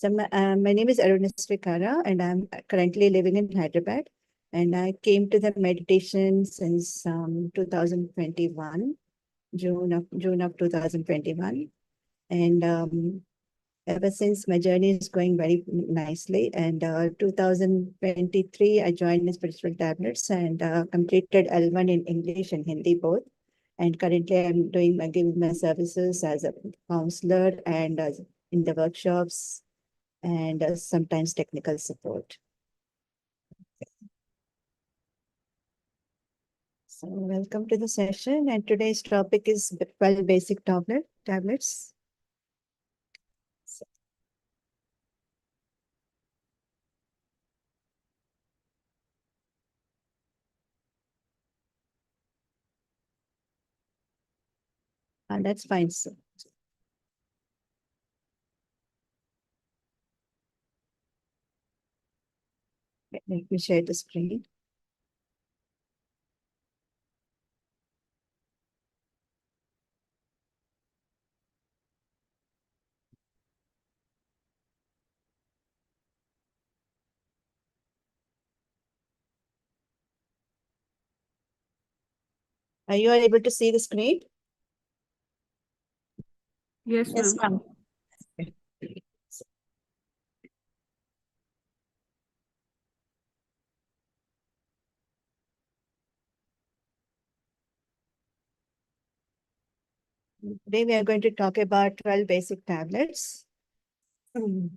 My name is Arunasri Kara, and I'm currently living in Hyderabad. And I came to the meditation since 2021, June of 2021. And ever since, my journey is going very nicely. And 2023, I joined the Spiritual Tablets and completed L1 in English and Hindi both. And currently, I'm giving my services as a counselor and in the workshops and sometimes technical support. So welcome to the session, and today's topic is 12 basic tablets. And that's fine. So let me share the screen. Are you able to see the screen? Yes, ma'am. Today we are going to talk about 12 basic tablets. So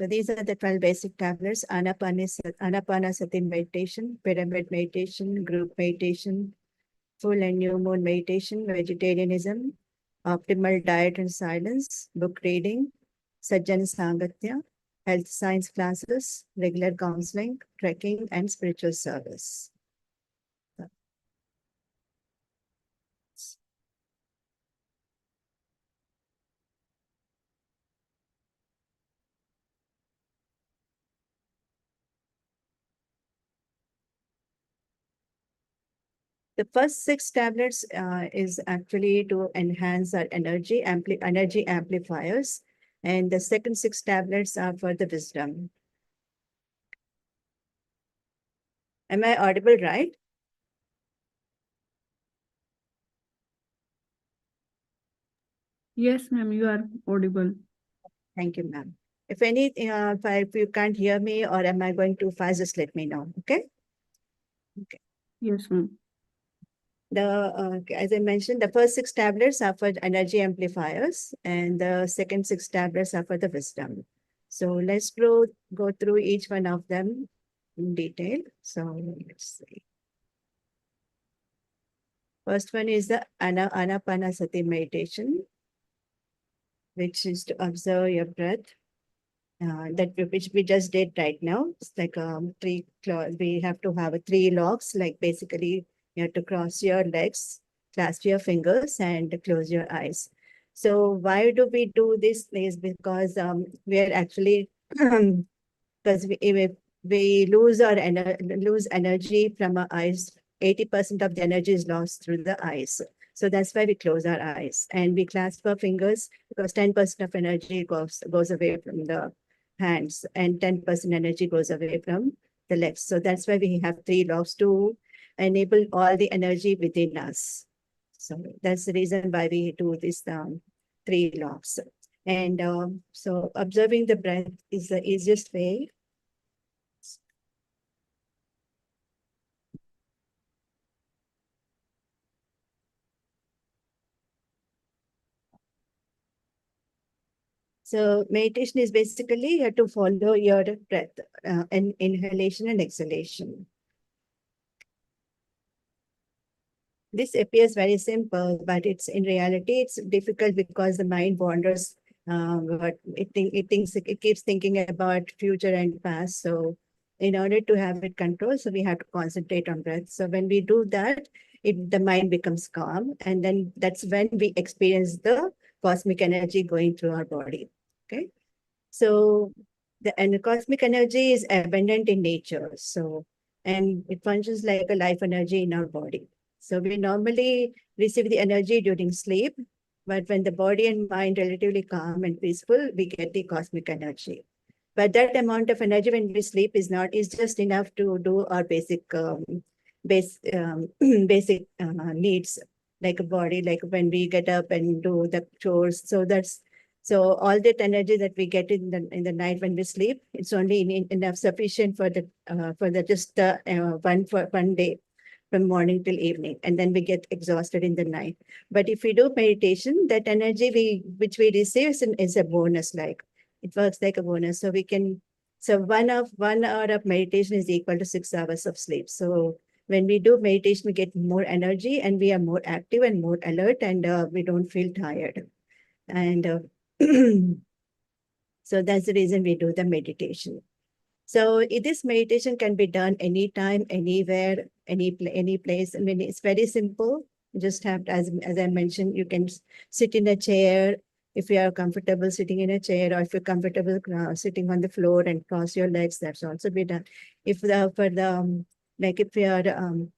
these are the 12 basic tablets: Anapanasati meditation, pyramid meditation, group meditation, full and new moon meditation, vegetarianism, optimal diet and silence, book reading, Sajjana Sangatya, health science classes, regular counseling, trekking, and spiritual service. The first 6 tablets is actually to enhance our energy amplifiers, and the second 6 tablets are for the wisdom. Am I audible, right? Yes, ma'am, you are audible. Thank you, ma'am. If if you can't hear me or am I going too fast, just let me know. Okay. Okay. Yes, ma'am. As I mentioned, the first 6 tablets are for energy amplifiers, and the second 6 tablets are for the wisdom. So let's go through each one of them in detail. So let's see. First one is the Anapanasati meditation, which is to observe your breath. Which we just did right now. It's like we have to have 3 logs, like basically you have to cross your legs, clasp your fingers, and close your eyes. So why do we do this? Is because we are actually because we lose lose energy from our eyes. 80% of the energy is lost through the eyes. So that's why we close our eyes and we clasp our fingers, because 10% of energy goes away from the hands and 10% energy goes away from the legs. So that's why we have 3 logs to enable all the energy within us. So that's the reason why we do this 3 logs. And so observing the breath is the easiest way. So meditation is basically you have to follow your breath, inhalation and exhalation. This appears very simple, but it's in reality, it's difficult because the mind wanders. But it keeps thinking about future and past. So in order to have it controlled, so we have to concentrate on breath. So when we do that, the mind becomes calm. And then that's when we experience the cosmic energy going through our body. Okay. So and the cosmic energy is abundant in nature. So, and it functions like a life energy in our body. So we normally receive the energy during sleep, but when the body and mind relatively calm and peaceful, we get the cosmic energy. But that amount of energy when we sleep is just enough to do our basic needs, like a body, like when we get up and do the chores. So all that energy that we get in the night when we sleep, it's only enough sufficient for the just for 1 day from morning till evening, and then we get exhausted in the night. But if we do meditation, that energy which we receive is a bonus. Like it works like a bonus. So we can. So 1 hour of meditation is equal to 6 hours of sleep. So when we do meditation, we get more energy and we are more active and more alert, and we don't feel tired. And so that's the reason we do the meditation. So this meditation can be done anytime, anywhere, any place. I mean, it's very simple. You just have to, as I mentioned, you can sit in a chair if you are comfortable sitting in a chair, or if you're comfortable sitting on the floor and cross your legs. That's also be done. If the for the like if you are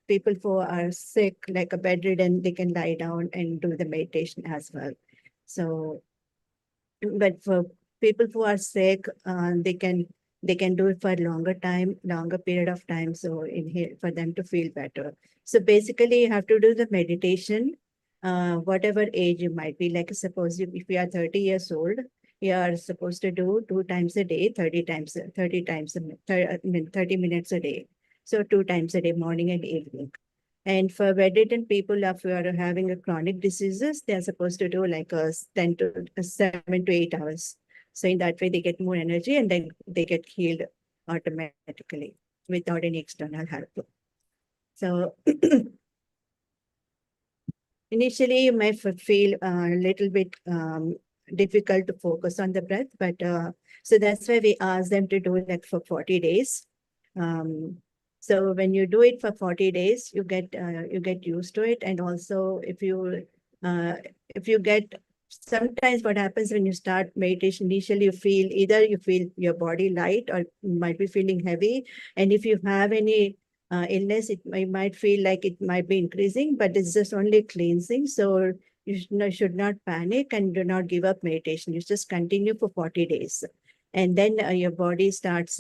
people who are sick, like a bedridden, they can lie down and do the meditation as well. So but for people who are sick, they can do it for a longer period of time. So in here for them to feel better. So basically, you have to do the meditation, whatever age you might be. Like suppose if you are 30 years old, you are supposed to do 2 times a day, 30 times, 30 minutes a day. So 2 times a day, morning and evening. And for bedridden people, if you are having a chronic diseases, they are supposed to do like a 7 to 8 hours. So in that way, they get more energy and then they get healed automatically without any external help. So initially, you may feel a little bit difficult to focus on the breath, but so that's why we ask them to do it for 40 days. Um, so when you do it for 40 days, you get used to it. And also if you get sometimes what happens when you start meditation, initially you feel your body light or you might be feeling heavy. And if you have any illness, you might feel like it might be increasing, but it's just only cleansing. So you should not panic and do not give up meditation. You just continue for 40 days. And then your body starts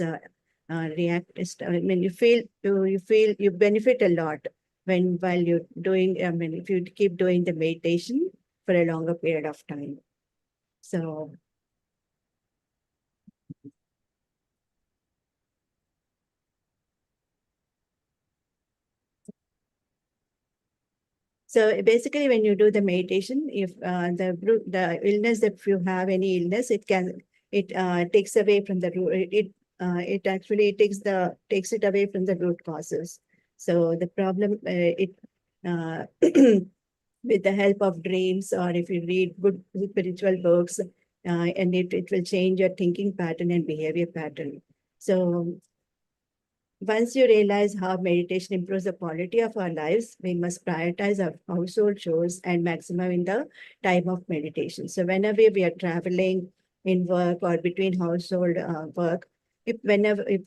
react. I mean, you benefit a lot while you're doing. I mean, if you keep doing the meditation for a longer period of time. So So basically, when you do the meditation, if the illness, if you have any illness, it takes away from the root. It actually takes it away from the root causes. So the problem it with the help of dreams, or if you read good spiritual books, and it will change your thinking pattern and behavior pattern. So once you realize how meditation improves the quality of our lives, we must prioritize our household chores and maximum the time of meditation. So whenever we are traveling in work or between household work, if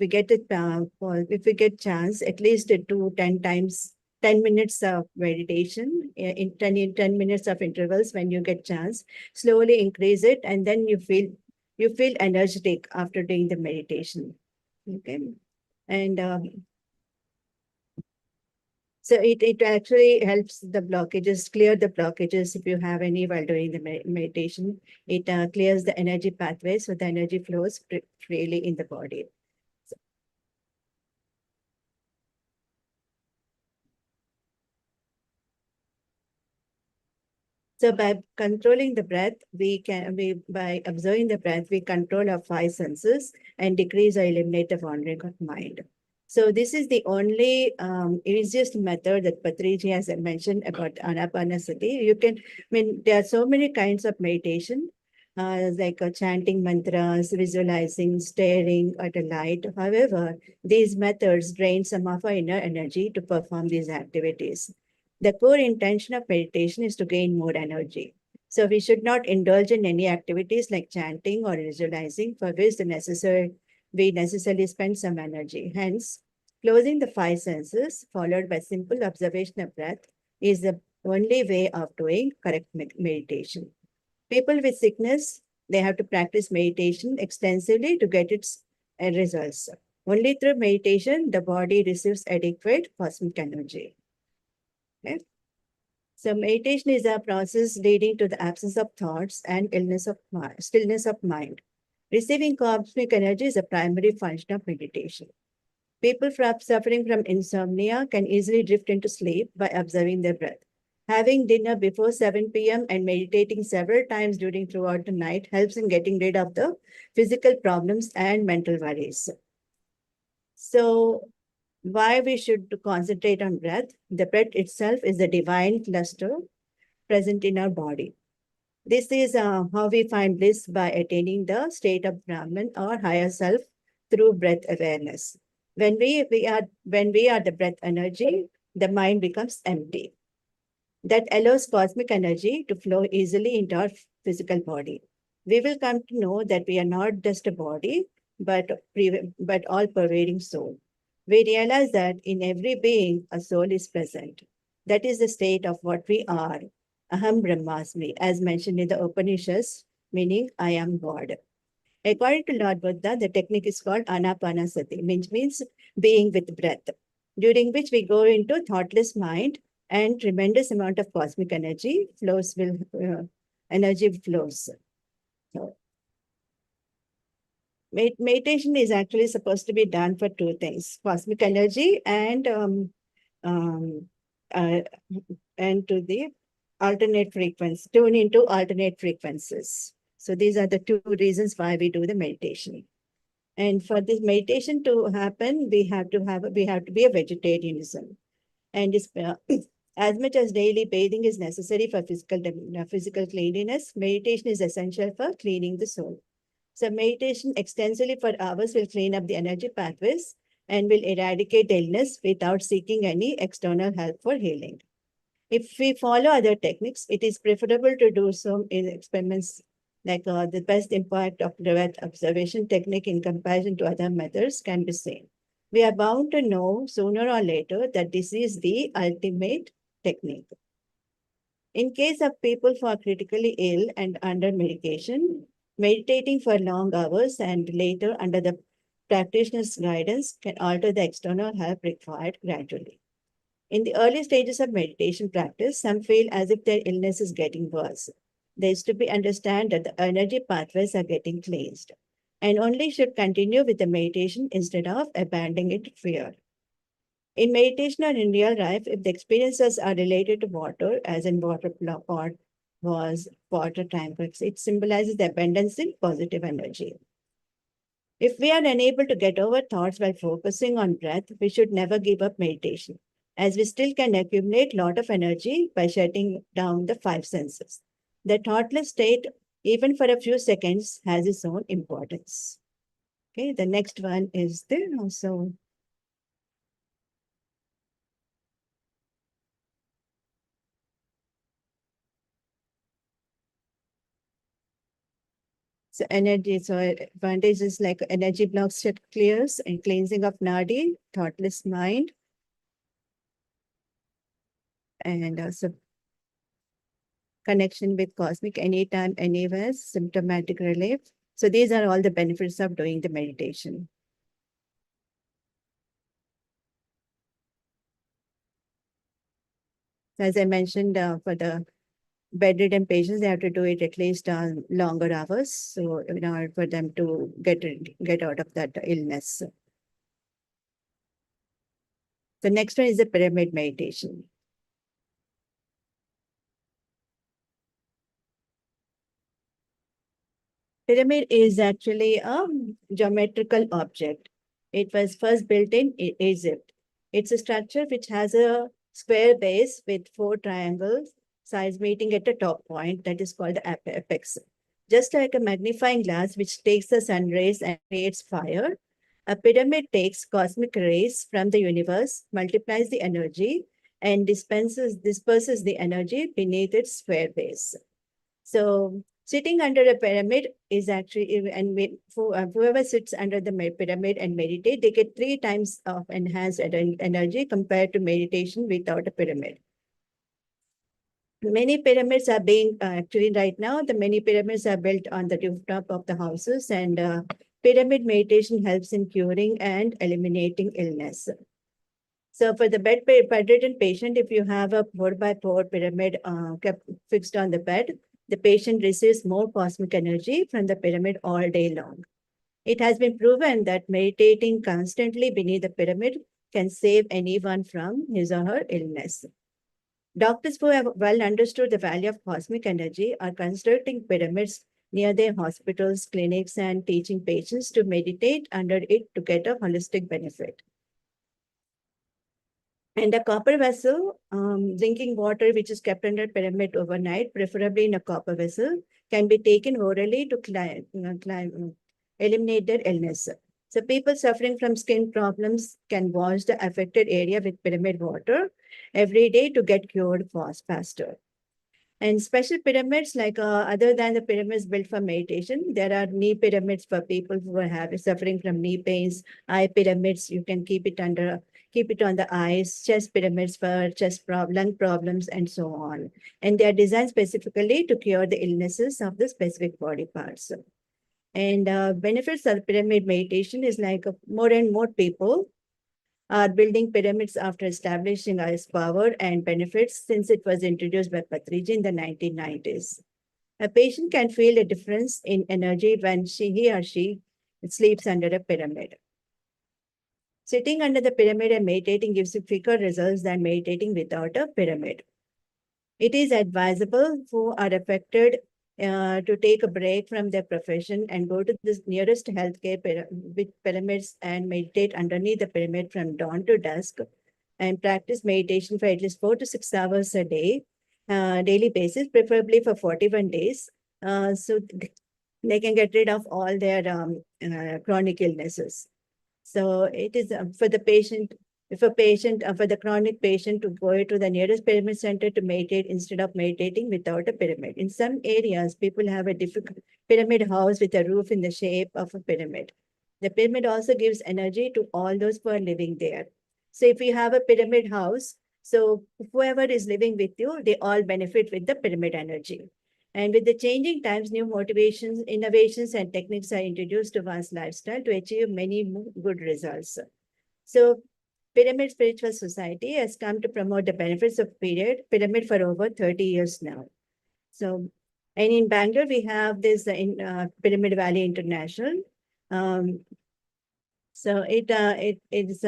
we get it, if we get chance, at least to 10 times, 10 minutes of meditation in 10 minutes of intervals when you get chance, slowly increase it, and then you feel energetic after doing the meditation. Okay. And so it actually helps the blockages, clear the blockages if you have any while doing the meditation. It clears the energy pathway, so the energy flows freely in the body. So by controlling the breath, by observing the breath, we control our 5 senses and decrease or eliminate the wandering of mind. So this is the only easiest method that Patriji has mentioned about Anapanasati. There are so many kinds of meditation, like chanting mantras, visualizing, staring at a light. However, these methods drain some of our inner energy to perform these activities. The core intention of meditation is to gain more energy. So we should not indulge in any activities like chanting or visualizing for which we necessarily spend some energy. Hence, closing the five senses followed by simple observation of breath is the only way of doing correct meditation. People with sickness, they have to practice meditation extensively to get its results. Only through meditation, the body receives adequate cosmic energy. Okay? So meditation is a process leading to the absence of thoughts and stillness of mind. Receiving cosmic energy is a primary function of meditation. People suffering from insomnia can easily drift into sleep by observing their breath. Having dinner before 7 p.m. and meditating several times throughout the night helps in getting rid of the physical problems and mental worries. So, why we should concentrate on breath? The breath itself is the divine cluster present in our body. This is how we find bliss by attaining the state of Brahman or higher self through breath awareness. When we are the breath energy, the mind becomes empty. That allows cosmic energy to flow easily into our physical body. We will come to know that we are not just a body, but all pervading soul. We realize that in every being, a soul is present. That is the state of what we are. Aham Brahmasmi, as mentioned in the Upanishads, meaning I am God. According to Lord Buddha, the technique is called Anapanasati, which means being with breath, during which we go into thoughtless mind and tremendous amount of cosmic energy flows. So, meditation is actually supposed to be done for two things: cosmic energy um, uh, and to the alternate frequency, tune into alternate frequencies. So these are the two reasons why we do the meditation. And for this meditation to happen, we have to be a vegetarianism. And as much as daily bathing is necessary for physical cleanliness, meditation is essential for cleaning the soul. So meditation extensively for hours will clean up the energy pathways and will eradicate illness without seeking any external help for healing. If we follow other techniques, it is preferable to do so in experiments like the best impact of breath observation technique in comparison to other methods can be seen. We are bound to know sooner or later that this is the ultimate technique. In case of people who are critically ill and under medication, meditating for long hours and later under the practitioner's guidance can alter the external help required gradually. In the early stages of meditation practice, some feel as if their illness is getting worse. There is to be understand that the energy pathways are getting cleansed and only should continue with the meditation instead of abandoning it to fear. In meditation or in real life, if the experiences are related to water, as in water pot was water tanks, it symbolizes the abundance in positive energy. If we are unable to get over thoughts while focusing on breath, we should never give up meditation, as we still can accumulate a lot of energy by shutting down the five senses. The thoughtless state, even for a few seconds, has its own importance. Okay, the next one is there also. So energy, so advantages like energy blocks shut clears and cleansing of nadi, thoughtless mind, and also connection with cosmic anytime, anywhere, symptomatic relief. So these are all the benefits of doing the meditation. As I mentioned, for the bedridden patients, they have to do it at least longer hours, so in order for them to get out of that illness. The next one is the pyramid meditation. Pyramid is actually a geometrical object. It was first built in Egypt. It's a structure which has a square base with four triangles, sides meeting at the top point, that is called the apex. Just like a magnifying glass which takes the sun rays and creates fire, a pyramid takes cosmic rays from the universe, multiplies the energy, and disperses the energy beneath its square base. So sitting under a pyramid is actually, whoever sits under the pyramid and meditate, they get 3 times of enhanced energy compared to meditation without a pyramid. Many pyramids are being actually right now, the many pyramids are built on the rooftop of the houses, and pyramid meditation helps in curing and eliminating illness. So for the bedridden patient, if you have a 4x4 pyramid kept fixed on the bed, the patient receives more cosmic energy from the pyramid all day long. It has been proven that meditating constantly beneath the pyramid can save anyone from his or her illness. Doctors who have well understood the value of cosmic energy are constructing pyramids near their hospitals, clinics, and teaching patients to meditate under it to get a holistic benefit. And a copper vessel, drinking water which is kept under pyramid overnight, preferably in a copper vessel, can be taken orally to eliminate their illness. So people suffering from skin problems can wash the affected area with pyramid water every day to get cured faster. And special pyramids, like other than the pyramids built for meditation, there are knee pyramids for people who are suffering from knee pains, eye pyramids, you can keep it on the eyes, chest pyramids for lung problems, and so on. And they are designed specifically to cure the illnesses of the specific body parts. And benefits of pyramid meditation is like more and more people are building pyramids after establishing its power and benefits since it was introduced by Patriji in the 1990s. A patient can feel a difference in energy when he or she sleeps under a pyramid. Sitting under the pyramid and meditating gives you quicker results than meditating without a pyramid. It is advisable who are affected to take a break from their profession and go to the nearest healthcare with pyramids and meditate underneath the pyramid from dawn to dusk and practice meditation for at least 4 to 6 hours a day, daily basis, preferably for 41 days. So they can get rid of all their chronic illnesses. So it is for the patient, for the chronic patient to go to the nearest pyramid center to meditate instead of meditating without a pyramid. In some areas, people have a difficult pyramid house with a roof in the shape of a pyramid. The pyramid also gives energy to all those who are living there. So if you have a pyramid house, so whoever is living with you, they all benefit with the pyramid energy. And with the changing times, new motivations, innovations, and techniques are introduced to one's lifestyle to achieve many good results. So, Pyramid Spiritual Society has come to promote the benefits of pyramid for over 30 years now. So, and in Bangalore, we have this Pyramid Valley International. So it is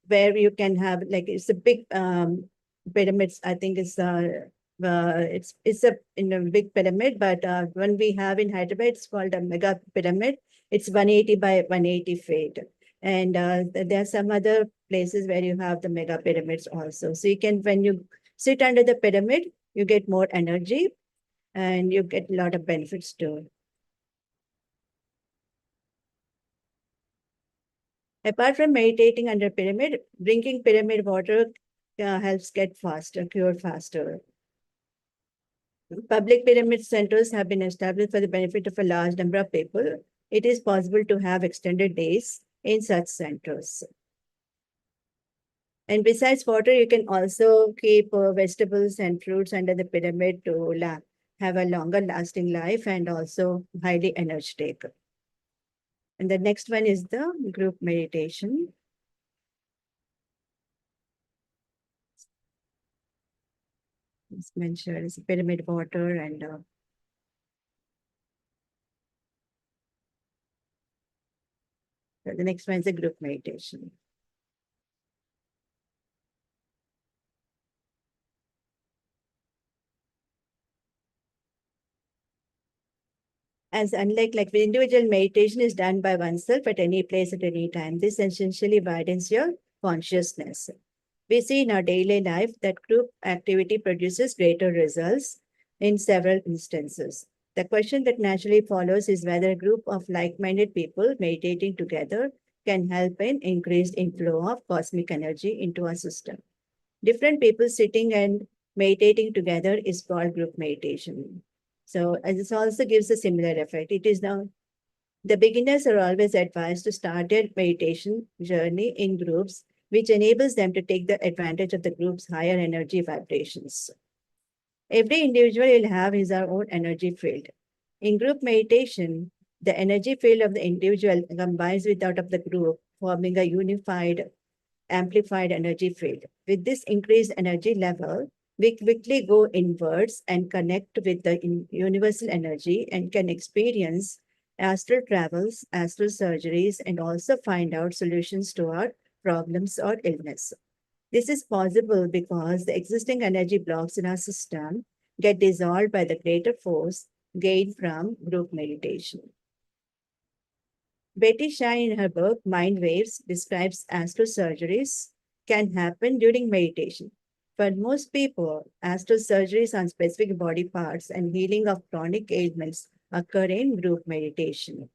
where you can have like it's a big pyramids. I think it's a in a big pyramid, but when we have in Hyderabad, it's called a mega pyramid. It's 180 by 180 feet, and there are some other places where you have the mega pyramids also. So you can when you sit under the pyramid, you get more energy, and you get a lot of benefits too. Apart from meditating under pyramid, drinking pyramid water helps get cured faster. Public pyramid centers have been established for the benefit of a large number of people. It is possible to have extended days in such centers. And besides water, you can also keep vegetables and fruits under the pyramid to have a longer lasting life and also highly energetic. And the next one is the group meditation. It's mentioned as pyramid water and the next one is a group meditation. As unlike like the individual meditation is done by oneself at any place at any time, this essentially widens your consciousness. We see in our daily life that group activity produces greater results in several instances. The question that naturally follows is whether a group of like-minded people meditating together can help in increased inflow of cosmic energy into our system. Different people sitting and meditating together is called group meditation. So this also gives a similar effect. It is now the beginners are always advised to start their meditation journey in groups, which enables them to take the advantage of the group's higher energy vibrations. Every individual will have his or own energy field. In group meditation, the energy field of the individual combines with that of the group, forming a unified, amplified energy field. With this increased energy level, we quickly go inwards and connect with the universal energy and can experience astral travels, astral surgeries, and also find out solutions to our problems or illness. This is possible because the existing energy blocks in our system get dissolved by the greater force gained from group meditation. Betty Shine, in her book Mind Waves, describes astral surgeries can happen during meditation. For most people, astral surgeries on specific body parts and healing of chronic ailments occur in group meditation.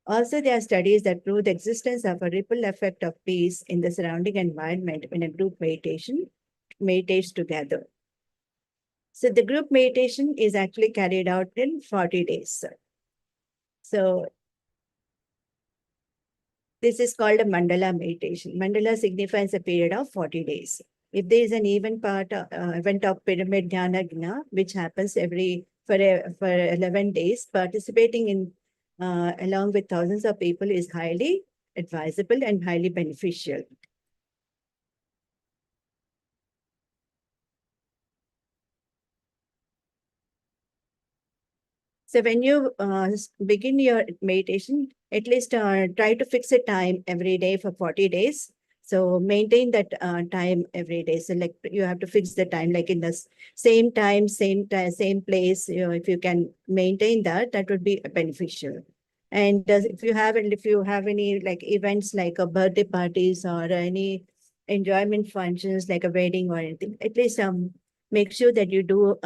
Also, there are studies that prove the existence of a ripple effect of peace in the surrounding environment when a group meditation meditates together. So the group meditation is actually carried out in 40 days. So this is called a mandala meditation. Mandala signifies a period of 40 days. If there is an event of pyramid dhyana, which happens for 11 days, participating in along with thousands of people is highly advisable and highly beneficial. So when you begin your meditation, at least try to fix a time every day for 40 days. So maintain that time every day. So like you have to fix the time, like in the same time, same place. If you can maintain that, that would be beneficial. And if you have any like events like a birthday parties or any enjoyment functions like a wedding or anything, at least make sure that you do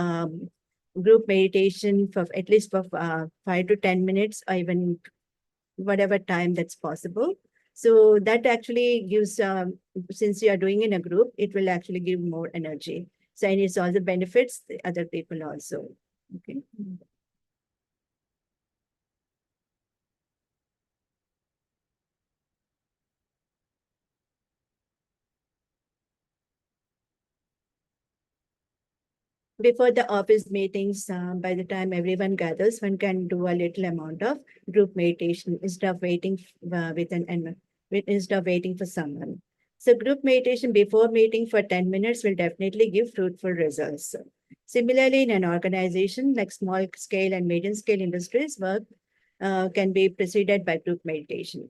group meditation for at least for 5 to 10 minutes, or even whatever time that's possible. So that actually gives, since you are doing in a group, it will actually give more energy. So and it also benefits the other people also. Okay. Before the office meetings, by the time everyone gathers, one can do a little amount of group meditation instead of waiting instead of waiting for someone. So group meditation before meeting for 10 minutes will definitely give fruitful results. Similarly, in an organization like small scale and medium scale industries, work can be preceded by group meditation.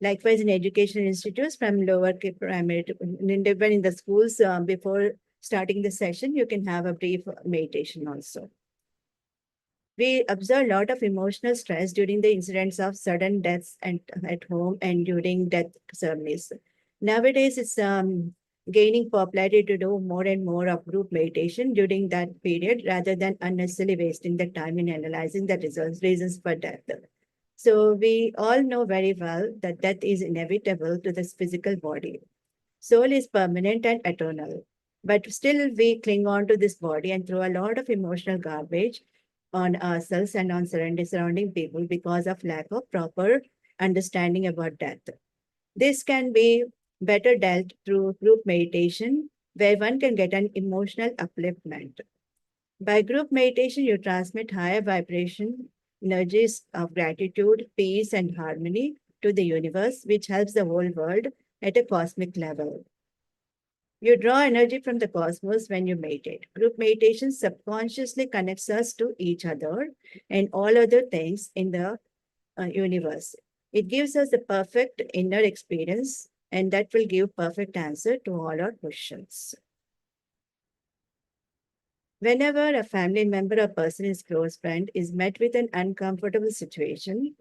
Likewise, in education institutes from lower primary to even in the schools, before starting the session, you can have a brief meditation also. We observe a lot of emotional stress during the incidents of sudden deaths and at home and during death ceremonies. Nowadays, it's gaining popularity to do more and more of group meditation during that period rather than unnecessarily wasting the time in analyzing the reasons for death. So we all know very well that death is inevitable to this physical body. Soul is permanent and eternal. But still, we cling on to this body and throw a lot of emotional garbage on ourselves and on surrounding people because of lack of proper understanding about death. This can be better dealt through group meditation, where one can get an emotional upliftment. By group meditation, you transmit higher vibration energies of gratitude, peace, and harmony to the universe, which helps the whole world at a cosmic level. You draw energy from the cosmos when you meditate. Group meditation subconsciously connects us to each other and all other things in the universe. It gives us the perfect inner experience, and that will give perfect answer to all our questions. Whenever a family member or person is close friend is met with an uncomfortable situation,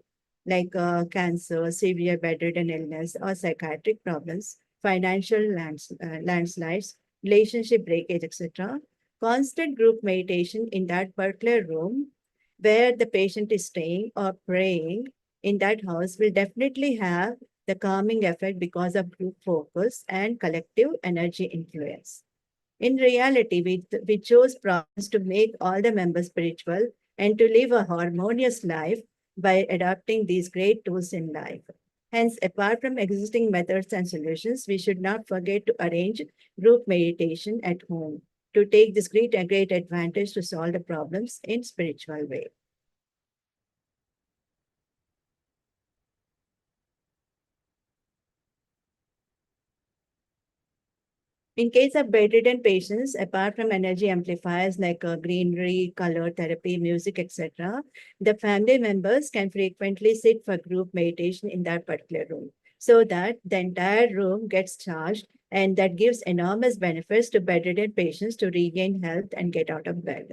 like cancer, severe bedridden illness, or psychiatric problems, financial landslides, relationship breakage, etc., constant group meditation in that particular room where the patient is staying or praying in that house will definitely have the calming effect because of group focus and collective energy influence. In reality, we chose promise to make all the members spiritual and to live a harmonious life by adopting these great tools in life. Hence, apart from existing methods and solutions, we should not forget to arrange group meditation at home to take this great advantage to solve the problems in spiritual way. In case of bedridden patients, apart from energy amplifiers like greenery, color therapy, music, etc., the family members can frequently sit for group meditation in that particular room so that the entire room gets charged, and that gives enormous benefits to bedridden patients to regain health and get out of bed.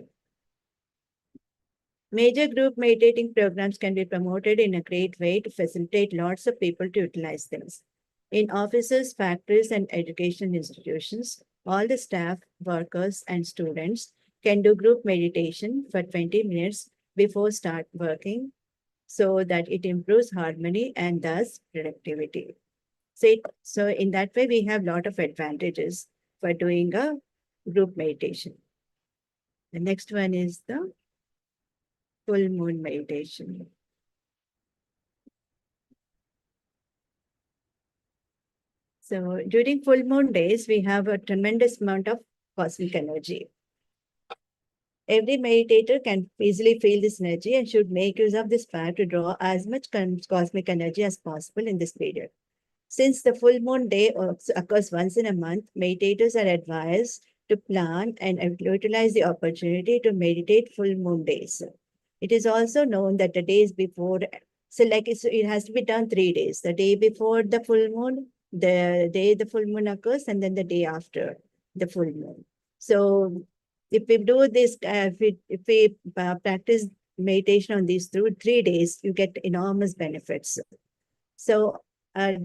Major group meditating programs can be promoted in a great way to facilitate lots of people to utilize them. In offices, factories, and education institutions, all the staff, workers, and students can do group meditation for 20 minutes before start working so that it improves harmony and thus productivity. So in that way, we have a lot of advantages for doing a group meditation. The next one is the full moon meditation. So during full moon days, we have a tremendous amount of cosmic energy. Every meditator can easily feel this energy and should make use of this power to draw as much cosmic energy as possible in this period. Since the full moon day occurs once in a month, meditators are advised to plan and utilize the opportunity to meditate full moon days. It is also known that the days before, so like it has to be done 3 days. The day before the full moon, the day the full moon occurs, and then the day after the full moon. So if we do this, if we practice meditation on these 3 days, you get enormous benefits. So that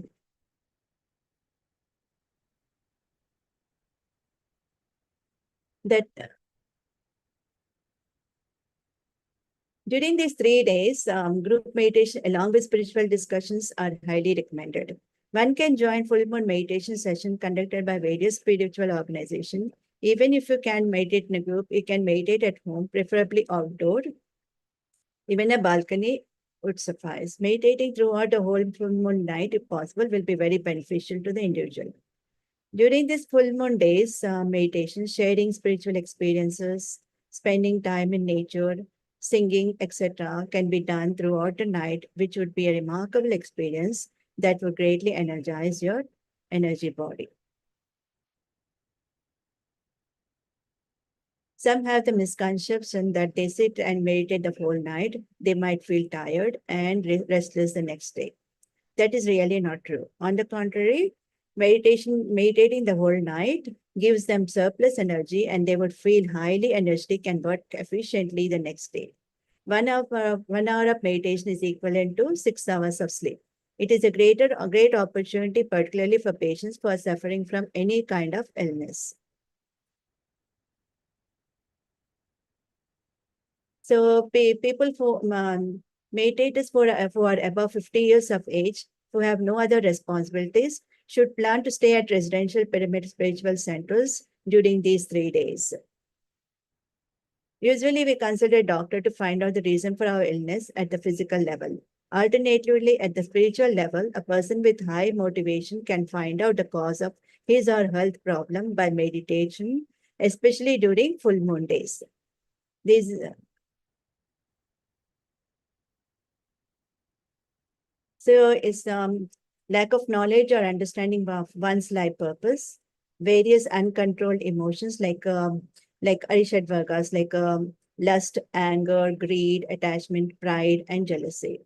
during these 3 days, group meditation along with spiritual discussions are highly recommended. One can join full moon meditation session conducted by various spiritual organizations. Even if you can meditate in a group, you can meditate at home, preferably outdoor. Even a balcony would suffice. Meditating throughout the whole full moon night, if possible, will be very beneficial to the individual. During these full moon days, meditation, sharing spiritual experiences, spending time in nature, singing, etc., can be done throughout the night, which would be a remarkable experience that would greatly energize your energy body. Some have the misconception that they sit and meditate the whole night. They might feel tired and restless the next day. That is really not true. On the contrary, meditating the whole night gives them surplus energy and they would feel highly energetic and work efficiently the next day. 1 hour of meditation is equivalent to 6 hours of sleep. It is a great opportunity, particularly for patients who are suffering from any kind of illness. So people meditators who are above 50 years of age, who have no other responsibilities, should plan to stay at residential pyramid spiritual centers during these 3 days. Usually, we consult a doctor to find out the reason for our illness at the physical level. Alternatively, at the spiritual level, a person with high motivation can find out the cause of his or her health problem by meditation, especially during full moon days. These So it's lack of knowledge or understanding of one's life purpose, various uncontrolled emotions like Arishad Vargas, like lust, anger, greed, attachment, pride, and jealousy.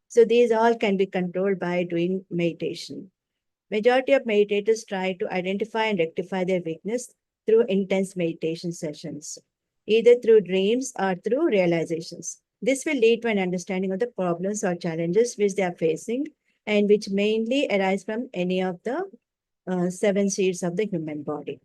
So these all can be controlled by doing meditation. Majority of meditators try to identify and rectify their weakness through intense meditation sessions, either through dreams or through realizations. This will lead to an understanding of the problems or challenges which they are facing and which mainly arise from any of the 7 seeds of the human body.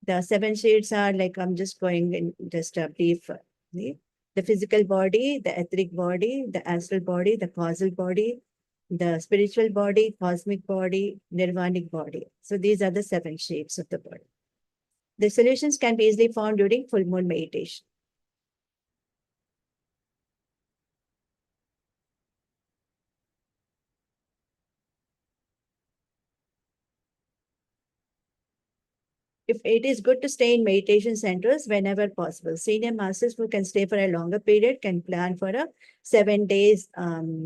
The 7 seeds are like, I'm just going in just a brief. The physical body, the etheric body, the astral body, the causal body, the spiritual body, cosmic body, nirvanic body. So these are the 7 shapes of the body. The solutions can be easily found during full moon meditation. If it is good to stay in meditation centers whenever possible. Senior masters who can stay for a longer period can plan for a 7 days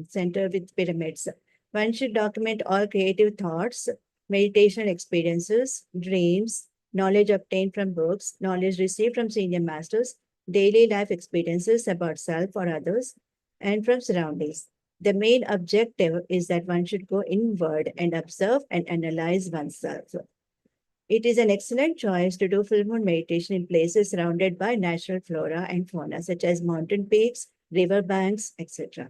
center with pyramids. One should document all creative thoughts, meditation experiences, dreams, knowledge obtained from books, knowledge received from senior masters, daily life experiences about self or others, and from surroundings. The main objective is that one should go inward and observe and analyze oneself. It is an excellent choice to do full moon meditation in places surrounded by natural flora and fauna, such as mountain peaks, river banks, etc.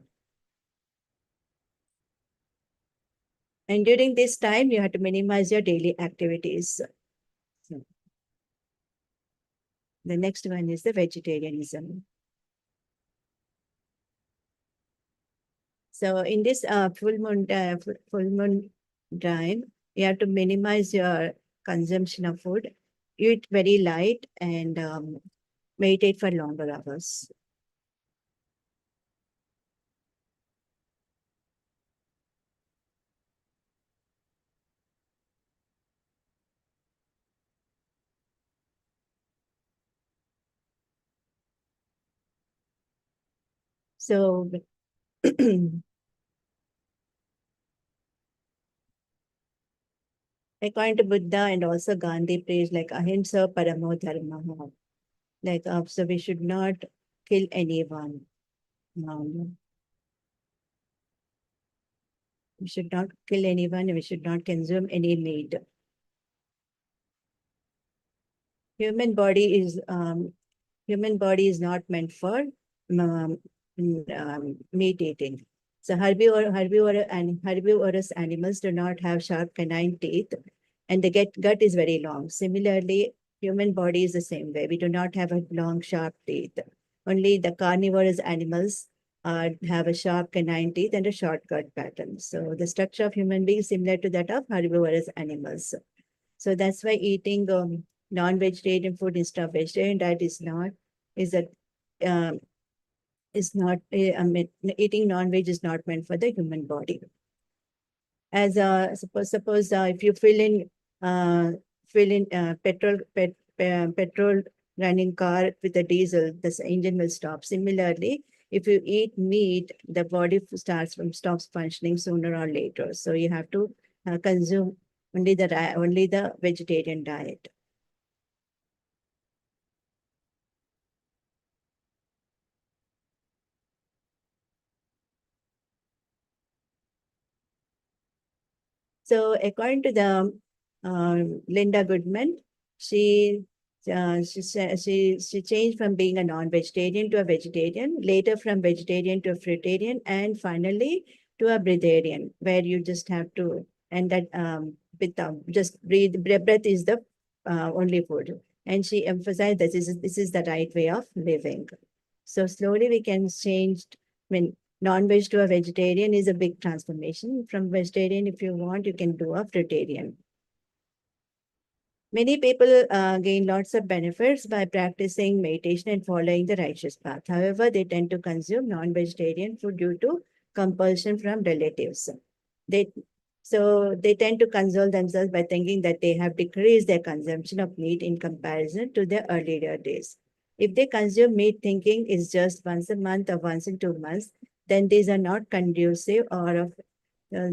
And during this time, you have to minimize your daily activities. So, the next one is the vegetarianism. So in this full moon time, you have to minimize your consumption of food, eat very light, and meditate for longer hours. So according to Buddha and also Gandhi prays like ahimsa paramo dharma. Like so we should not kill anyone. Um, we should not kill anyone. We should not consume any meat. Human body is human body is not meant for meat eating. So herbivorous animals do not have sharp canine teeth, and the gut is very long. Similarly, human body is the same way. We do not have a long, sharp teeth. Only the carnivorous animals have a sharp canine teeth and a short gut pattern. So the structure of human being is similar to that of herbivorous animals. So that's why eating non-vegetarian food instead of vegetarian diet is a um, is not eating non-veg is not meant for the human body. As suppose if you fill in petrol running car with a diesel, this engine will stop. Similarly, if you eat meat, the body stops functioning sooner or later. So you have to consume only the vegetarian diet. So according to the Linda Goodman, she she changed from being a non-vegetarian to a vegetarian, later from vegetarian to a fruitarian, and finally to a breatharian, where you just have to and that with just breath is the only food. And she emphasized that this is the right way of living. So slowly we can change. I mean, non-veg to a vegetarian is a big transformation. From vegetarian, if you want, you can do a fruitarian. Many people gain lots of benefits by practicing meditation and following the righteous path. However, they tend to consume non-vegetarian food due to compulsion from relatives. They they tend to console themselves by thinking that they have decreased their consumption of meat in comparison to their earlier days. If they consume meat thinking it's just once a month or once in 2 months, then these are not conducive or of uh,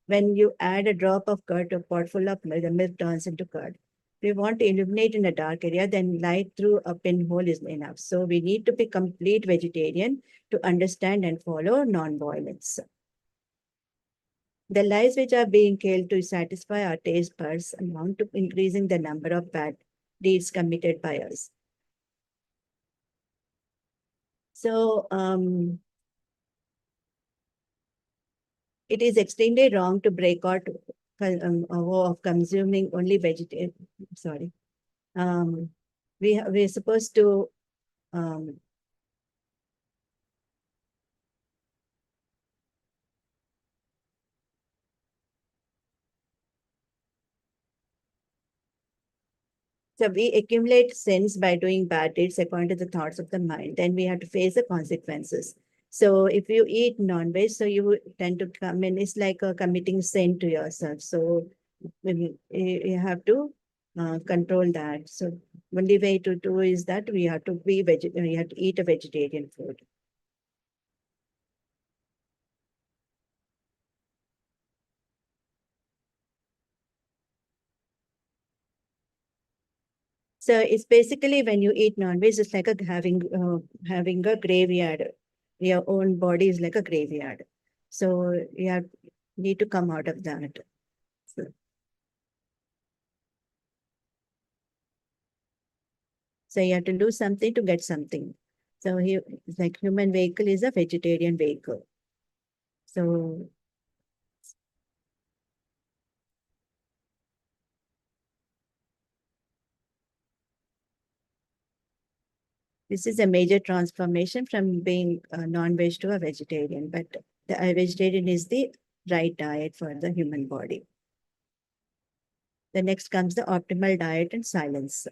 when you add a drop of curd to a pot full of milk, the milk turns into curd. If we want to illuminate in a dark area, then light through a pinhole is enough. So we need to be complete vegetarian to understand and follow non-violence. The lives which are being killed to satisfy our taste buds amount to increasing the number of bad deeds committed by us. So it is extremely wrong to break out of consuming only vegetarian. Sorry, we're supposed to um, So we accumulate sins by doing bad deeds according to the thoughts of the mind. Then we have to face the consequences. So if you eat non-veg, so you tend to come in, it's like committing sin to yourself. So you have to control that. So only way to do is that we have to we have to eat a vegetarian food. So it's basically when you eat non-veg, it's like having a graveyard. Your own body is like a graveyard. So need to come out of that. So, so you have to do something to get something. So here, like human vehicle is a vegetarian vehicle. So this is a major transformation from being a non-veg to a vegetarian. But the vegetarian is the right diet for the human body. The next comes the optimal diet and silence.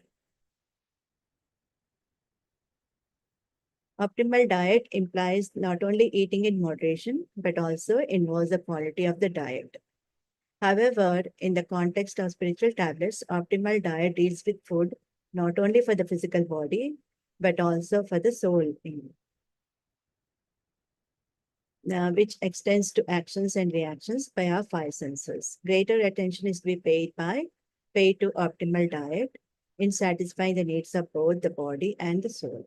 Optimal diet implies not only eating in moderation, but also involves the quality of the diet. However, in the context of spiritual tablets, optimal diet deals with food not only for the physical body, but also for the soul, which extends to actions and reactions by our five senses. Greater attention is to be paid to optimal diet in satisfying the needs of both the body and the soul.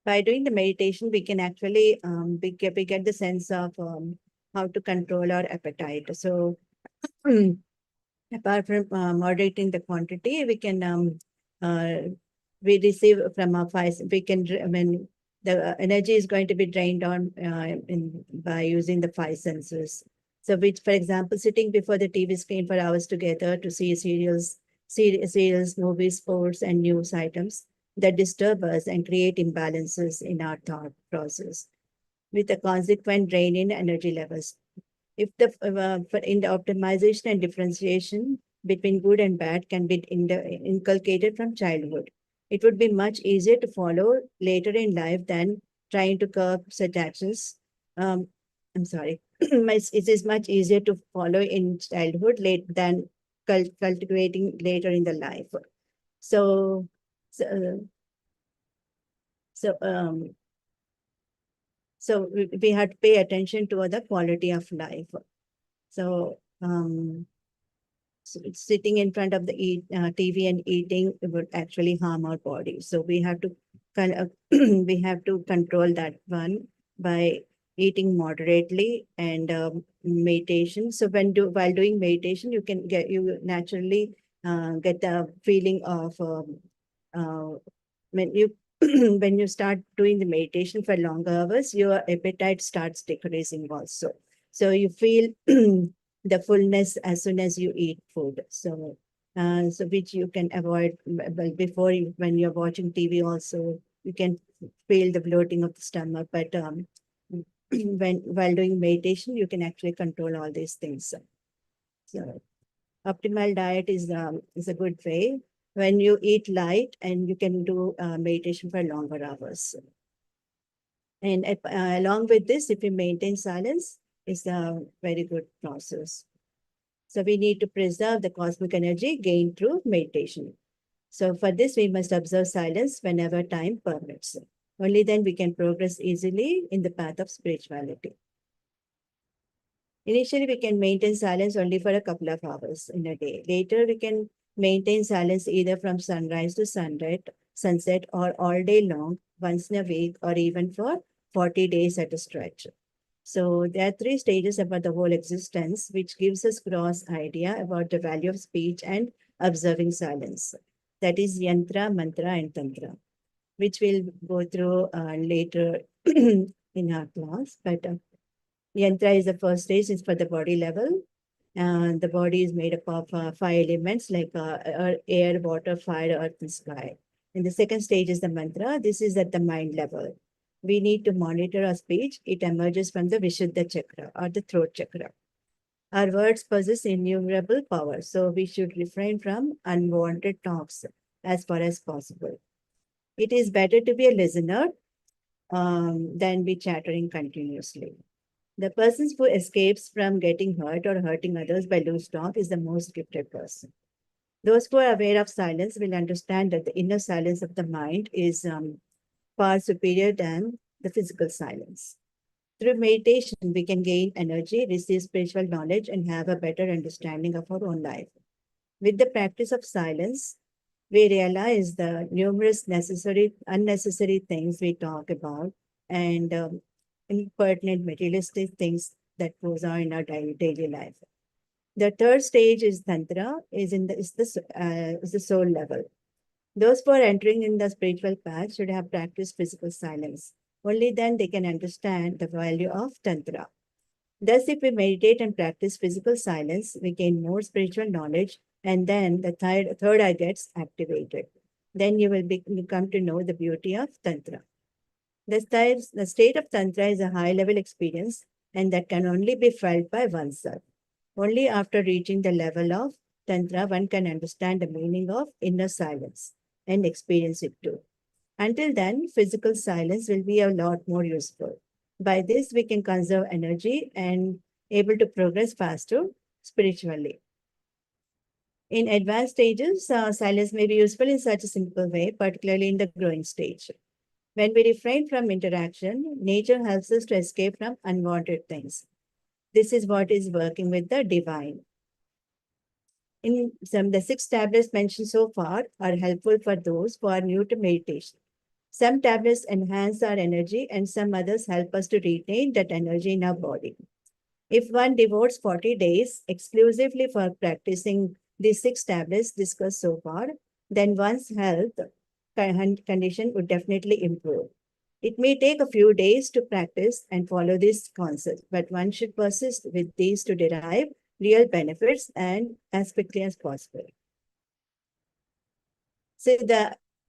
By doing the meditation, we can actually we get the sense of how to control our appetite. So apart from moderating the quantity, we can we receive from our five. We can when the energy is going to be drained on by using the five senses. So, which, for example, sitting before the TV screen for hours together to see serials, movies, sports, and news items that disturb us and create imbalances in our thought process, with a consequent drain in energy levels. If in the optimization and differentiation between good and bad can be inculcated from childhood, it would be much easier to follow later in life than trying to curb such actions. Um, I'm sorry. It is much easier to follow in childhood late than cultivating later in the life. So, so, so we had to pay attention to the quality of life. So, sitting in front of the TV and eating would actually harm our body. So we have to we have to control that one by eating moderately and meditation. So while doing meditation, you naturally get the feeling of when you when you start doing the meditation for longer hours, your appetite starts decreasing also. So you feel the fullness as soon as you eat food. So which you can avoid well before when you're watching TV also, you can feel the bloating of the stomach. But when while doing meditation, you can actually control all these things. So optimal diet is a good way when you eat light and you can do meditation for longer hours. And along with this, if you maintain silence, it's a very good process. So we need to preserve the cosmic energy gained through meditation. So for this, we must observe silence whenever time permits. Only then we can progress easily in the path of spirituality. Initially, we can maintain silence only for a couple of hours in a day. Later, we can maintain silence either from sunrise to sunset, or all day long, once in a week, or even for 40 days at a stretch. So there are three stages about the whole existence, which gives us gross idea about the value of speech and observing silence. That is yantra, mantra, and tantra, which we'll go through later in our class. But yantra is the first stage, is for the body level. And the body is made up of five elements like air, water, fire, earth, and sky. And the second stage is the mantra. This is at the mind level. We need to monitor our speech. It emerges from the Vishuddha chakra or the throat chakra. Our words possess innumerable power, so we should refrain from unwanted talks as far as possible. It is better to be a listener than be chattering continuously. The person who escapes from getting hurt or hurting others by loose talk is the most gifted person. Those who are aware of silence will understand that the inner silence of the mind is far superior than the physical silence. Through meditation, we can gain energy, receive spiritual knowledge, and have a better understanding of our own life. With the practice of silence, we realize the numerous unnecessary things we talk about and impertinent materialistic things that goes on in our daily life. The third stage is tantra, is the soul level. Those who are entering in the spiritual path should have practiced physical silence. Only then they can understand the value of tantra. Thus, if we meditate and practice physical silence, we gain more spiritual knowledge, and then the third eye gets activated. Then you will come to know the beauty of tantra. The state of tantra is a high level experience, and that can only be felt by oneself. Only after reaching the level of tantra, one can understand the meaning of inner silence and experience it too. Until then, physical silence will be a lot more useful. By this, we can conserve energy and able to progress faster spiritually. In advanced stages, silence may be useful in such a simple way, particularly in the growing stage. When we refrain from interaction, nature helps us to escape from unwanted things. This is what is working with the divine. In the 6 tablets mentioned so far are helpful for those who are new to meditation. Some tablets enhance our energy and some others help us to retain that energy in our body. If one devotes 40 days exclusively for practicing these 6 tablets discussed so far, then one's health condition would definitely improve. It may take a few days to practice and follow this concept, but one should persist with these to derive real benefits and as quickly as possible. So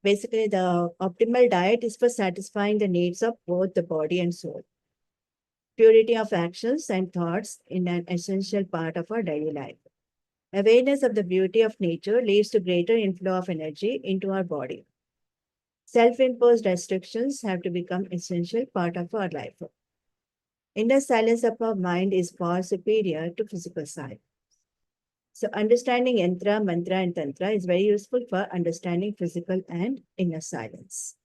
basically the optimal diet is for satisfying the needs of both the body and soul. Purity of actions and thoughts in an essential part of our daily life. Awareness of the beauty of nature leads to greater inflow of energy into our body. Self-imposed restrictions have to become essential part of our life. Inner silence of our mind is far superior to physical silence. So understanding yantra, mantra, and tantra is very useful for understanding physical and inner silence.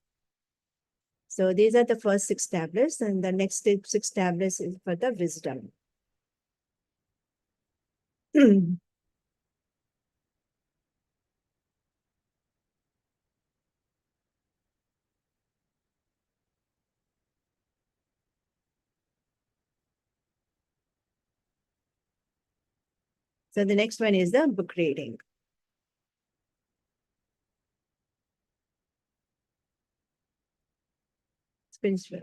So these are the first 6 tablets, and the next 6 tablets is for the wisdom. So the next one is the book reading. Spiritual.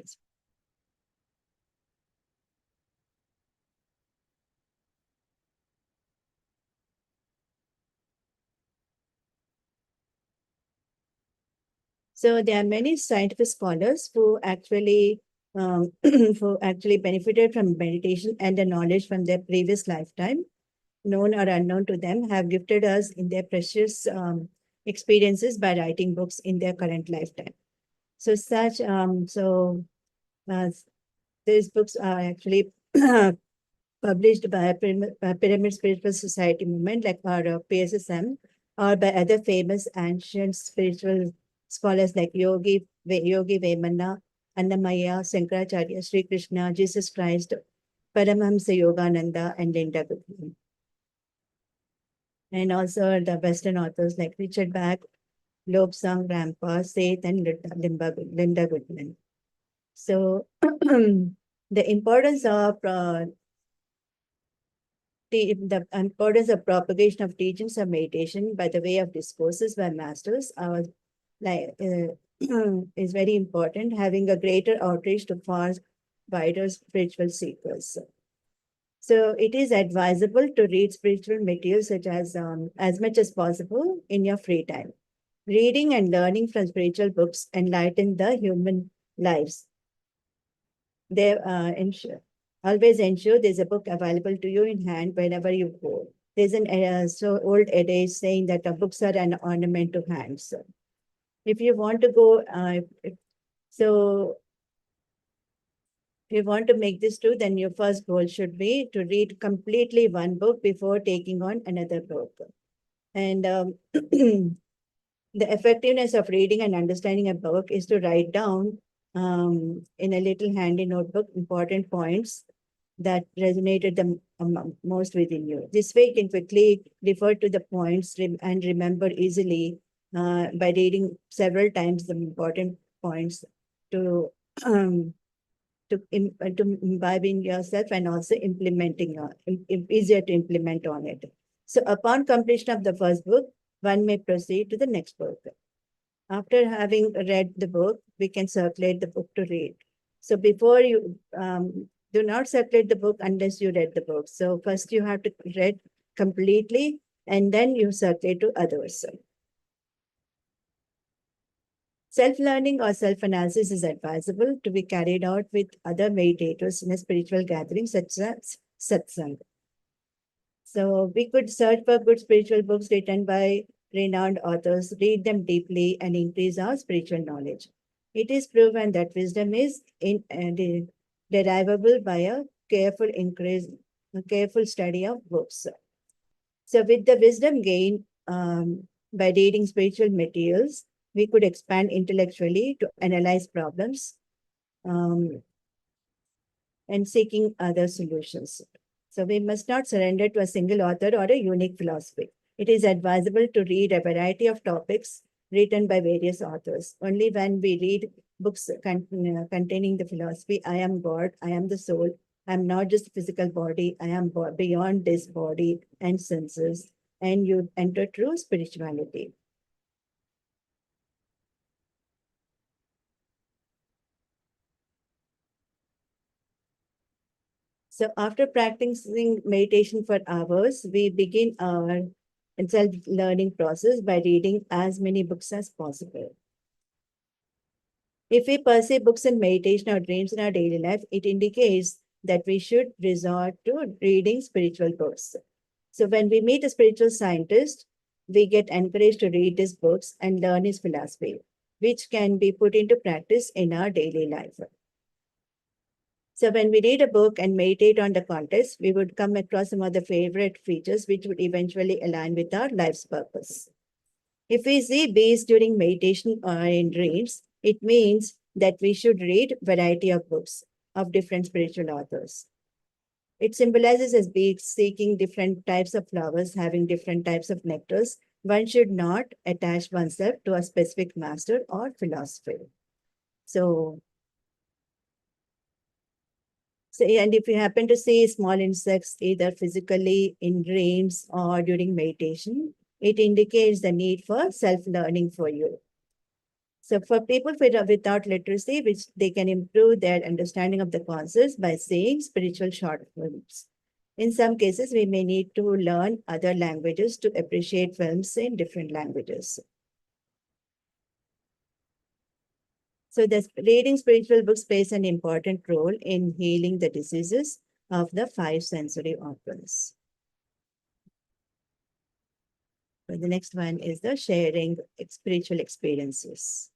So there are many scientific scholars who actually benefited from meditation and the knowledge from their previous lifetime, known or unknown to them, have gifted us in their precious experiences by writing books in their current lifetime. So these books are actually published by Pyramid Spiritual Society movement, like our PSSM, or by other famous ancient spiritual scholars like Yogi Vemana, Annamaya, Sankaracharya, Sri Krishna, Jesus Christ, Paramahamsa Yogananda, and Linda Goodman. And also the Western authors like Richard Bach, Lobsang Rampa, Seth, and Linda Goodman. So The importance of the importance of propagation of teachings of meditation by the way of discourses by masters like is very important, having a greater outreach to far wider spiritual seekers. So it is advisable to read spiritual materials such as much as possible in your free time. Reading and learning from spiritual books enlighten the human lives. They always ensure there's a book available to you in hand whenever you go. There's an so old adage saying that books are an ornament to hands. If you want to go, so if you want to make this true, then your first goal should be to read completely one book before taking on another book. And the effectiveness of reading and understanding a book is to write down in a little handy notebook important points that resonated the most within you. This way, you can quickly refer to the points and remember easily by reading several times the important points to um, to imbibe in yourself and also implementing easier to implement on it. So upon completion of the first book, one may proceed to the next book. After having read the book, we can circulate the book to read. So before you do not circulate the book unless you read the book. So first you have to read completely and then you circulate to others. Self-learning or self-analysis is advisable to be carried out with other meditators in a spiritual gathering such as satsang. So we could search for good spiritual books written by renowned authors, read them deeply, and increase our spiritual knowledge. It is proven that wisdom is derivable by a careful study of books. So with the wisdom gained by reading spiritual materials, we could expand intellectually to analyze problems um, and seeking other solutions. So we must not surrender to a single author or a unique philosophy. It is advisable to read a variety of topics written by various authors. Only when we read books containing the philosophy, I am God, I am the soul, I am not just a physical body, I am beyond this body and senses, and you enter true spirituality. So after practicing meditation for hours, we begin our self-learning process by reading as many books as possible. If we perceive books and meditation or dreams in our daily life, it indicates that we should resort to reading spiritual books. So when we meet a spiritual scientist, we get encouraged to read his books and learn his philosophy, which can be put into practice in our daily life. So when we read a book and meditate on the context, we would come across some of the favorite features which would eventually align with our life's purpose. If we see bees during meditation or in dreams, it means that we should read variety of books of different spiritual authors. It symbolizes as bees seeking different types of flowers, having different types of nectars. One should not attach oneself to a specific master or philosophy. So, and if you happen to see small insects, either physically in dreams or during meditation, it indicates the need for self-learning for you. So for people without literacy, which they can improve their understanding of the concepts by seeing spiritual short films. In some cases, we may need to learn other languages to appreciate films in different languages. So the reading spiritual books plays an important role in healing the diseases of the five sensory organs. So the next one is the sharing spiritual experiences.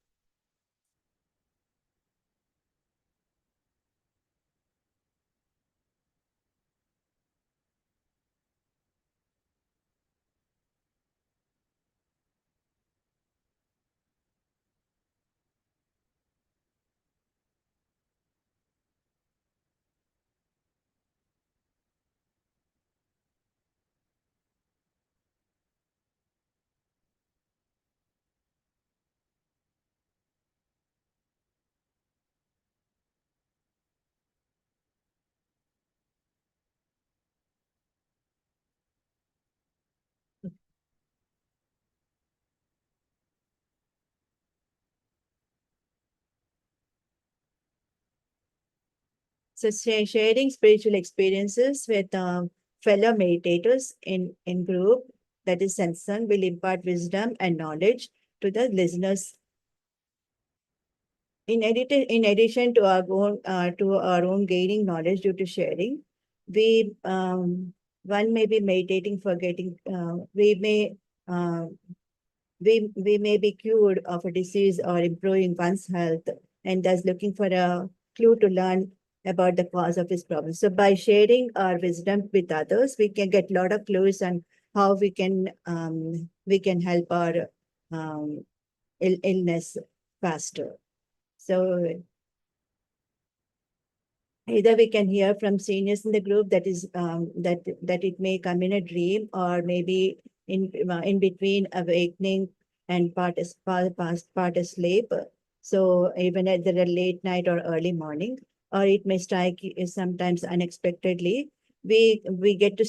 So sharing spiritual experiences with fellow meditators in group, that is satsang, will impart wisdom and knowledge to the listeners. In addition to our own gaining knowledge due to sharing, we one may be meditating, forgetting. Uh, we may be cured of a disease or improving one's health, and thus looking for a clue to learn about the cause of his problem. So by sharing our wisdom with others, we can get a lot of clues on how we can help our illness faster. So either we can hear from seniors in the group, that is that it may come in a dream, or maybe in between awakening and part of sleep. So even at the late night or early morning, or it may strike you sometimes unexpectedly. We get to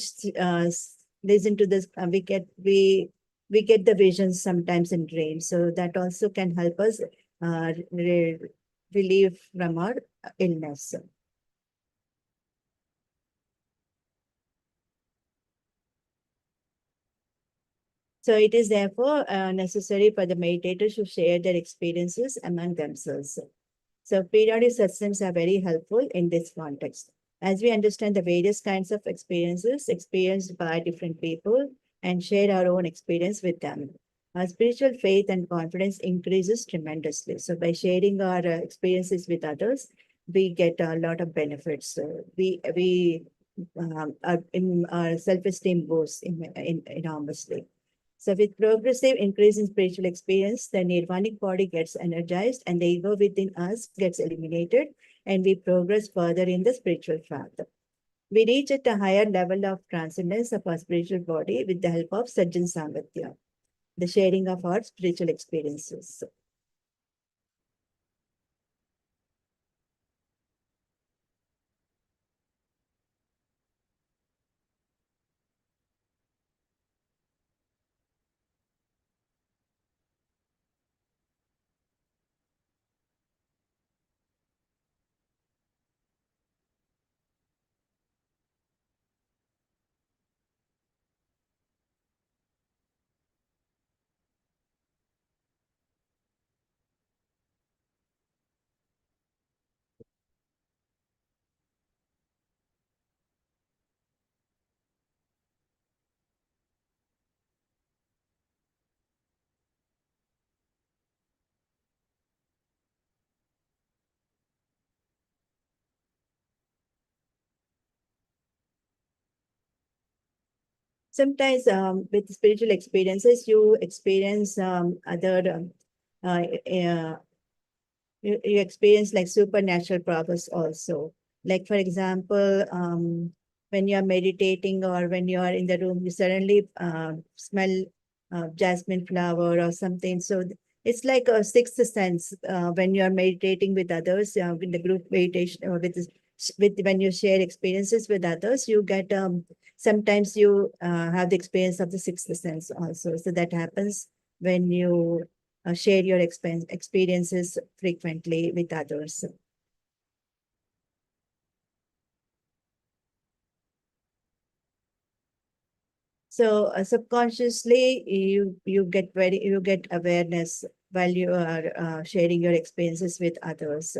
listen to this. We get the visions sometimes in dreams. So that also can help us relieve from our illness. So it is therefore necessary for the meditators to share their experiences among themselves. So periodic satsangs are very helpful in this context. As we understand the various kinds of experiences experienced by different people and share our own experience with them, our spiritual faith and confidence increases tremendously. So by sharing our experiences with others, we get a lot of benefits. Our self-esteem boosts enormously. So with progressive increase in spiritual experience, the nirvanic body gets energized and the ego within us gets eliminated, and we progress further in the spiritual path. We reach at a higher level of transcendence of our spiritual body with the help of Sajjan Sangatya, the sharing of our spiritual experiences. Sometimes with spiritual experiences, you experience other you experience like supernatural powers also. Like for example, when you are meditating or when you are in the room, you suddenly smell jasmine flower or something. So it's like a sixth sense when you are meditating with others, in the group meditation, or with when you share experiences with others, you get sometimes you have the experience of the sixth sense also. So that happens when you share your experiences frequently with others. So subconsciously, you get awareness while you are sharing your experiences with others.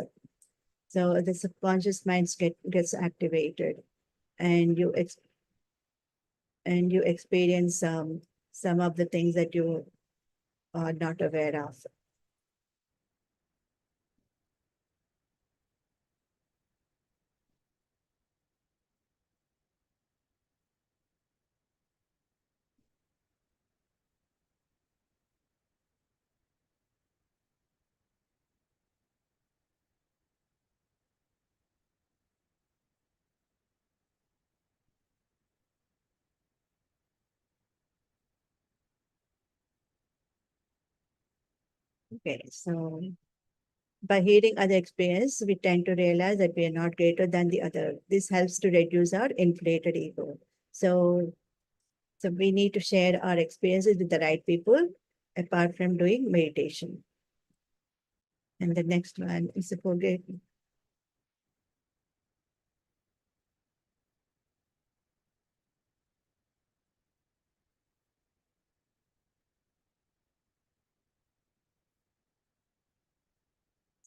So the subconscious minds gets activated, and you experience some of the things that you are not aware of. Okay, so by hearing other experience, we tend to realize that we are not greater than the other. This helps to reduce our inflated ego. So, so we need to share our experiences with the right people apart from doing meditation. And the next one is forget.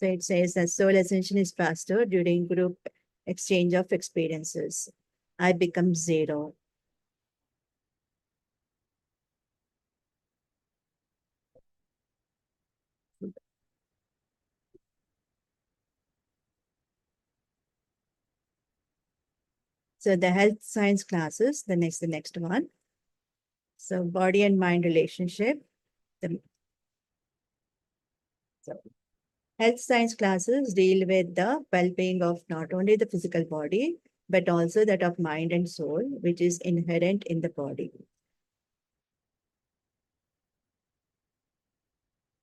So it says that soul ascension is faster during group exchange of experiences. I become zero. So the health science classes, the next one. So body and mind relationship. The, so health science classes deal with the well-being of not only the physical body, but also that of mind and soul, which is inherent in the body.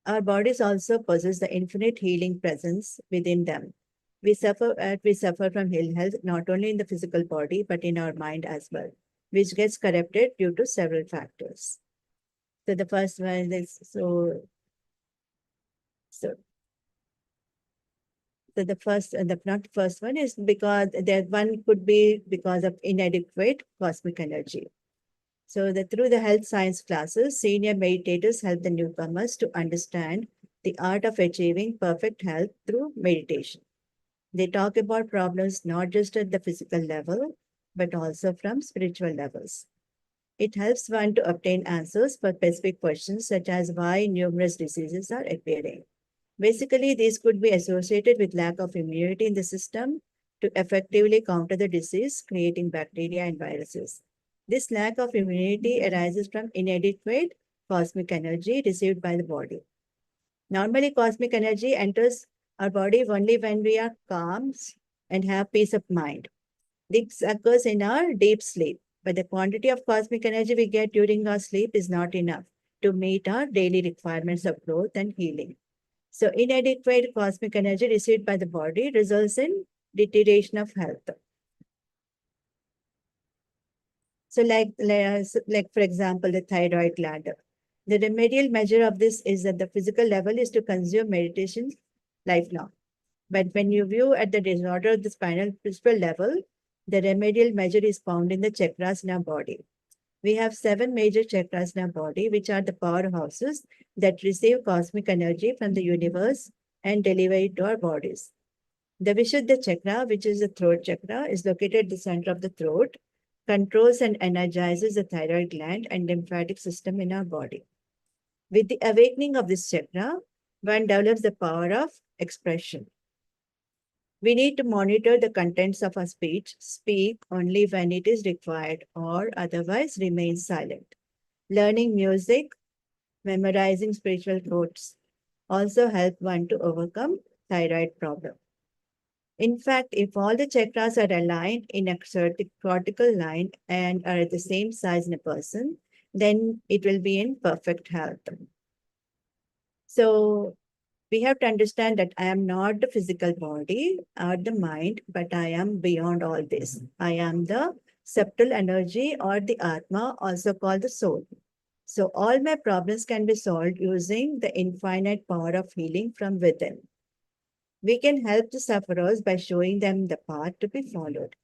Our bodies also possess the infinite healing presence within them. We suffer from ill health not only in the physical body, but in our mind as well, which gets corrupted due to several factors. So the first one is so So the first, the not first one is because there one could be because of inadequate cosmic energy. So through the health science classes, senior meditators help the newcomers to understand the art of achieving perfect health through meditation. They talk about problems not just at the physical level, but also from spiritual levels. It helps one to obtain answers for specific questions such as why numerous diseases are appearing. Basically, these could be associated with lack of immunity in the system to effectively counter the disease, creating bacteria and viruses. This lack of immunity arises from inadequate cosmic energy received by the body. Normally, cosmic energy enters our body only when we are calm and have peace of mind. This occurs in our deep sleep, but the quantity of cosmic energy we get during our sleep is not enough to meet our daily requirements of growth and healing. So inadequate cosmic energy received by the body results in deterioration of health. So like for example, the thyroid gland. The remedial measure of this is that the physical level is to consume meditation lifelong. But when you view at the disorder of the spinal principal level, the remedial measure is found in the chakras in our body. We have 7 major chakras in our body, which are the powerhouses that receive cosmic energy from the universe and deliver it to our bodies. The Vishuddha chakra, which is the throat chakra, is located at the center of the throat, controls and energizes the thyroid gland and lymphatic system in our body. With the awakening of this chakra, one develops the power of expression. We need to monitor the contents of our speech, speak only when it is required, or otherwise remain silent. Learning music, memorizing spiritual quotes also help one to overcome thyroid problem. In fact, if all the chakras are aligned in a certain cortical line and are at the same size in a person, then it will be in perfect health. So we have to understand that I am not the physical body or the mind, but I am beyond all this. I am the subtle energy or the Atma, also called the soul. So all my problems can be solved using the infinite power of healing from within. We can help the sufferers by showing them the path to be followed.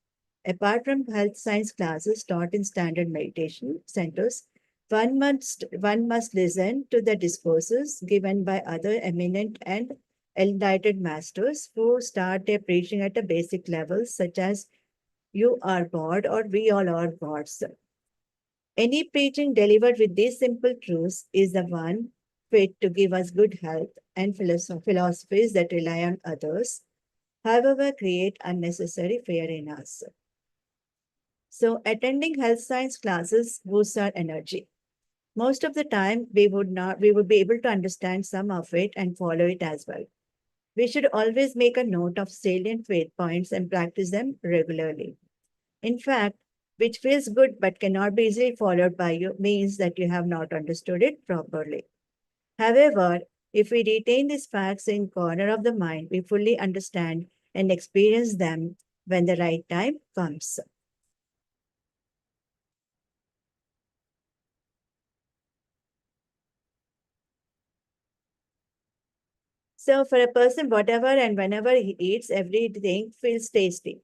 Apart from health science classes taught in standard meditation centers, one must listen to the discourses given by other eminent and enlightened masters who start their preaching at a basic level, such as "You are God" or "We all are gods." Any preaching delivered with these simple truths is the one fit to give us good health, and philosophies that rely on others, however, create unnecessary fear in us. So attending health science classes boosts our energy. Most of the time, we would be able to understand some of it and follow it as well. We should always make a note of salient faith points and practice them regularly. In fact, which feels good but cannot be easily followed by you means that you have not understood it properly. However, if we retain these facts in corner of the mind, we fully understand and experience them when the right time comes. So for a person, whatever and whenever he eats, everything feels tasty.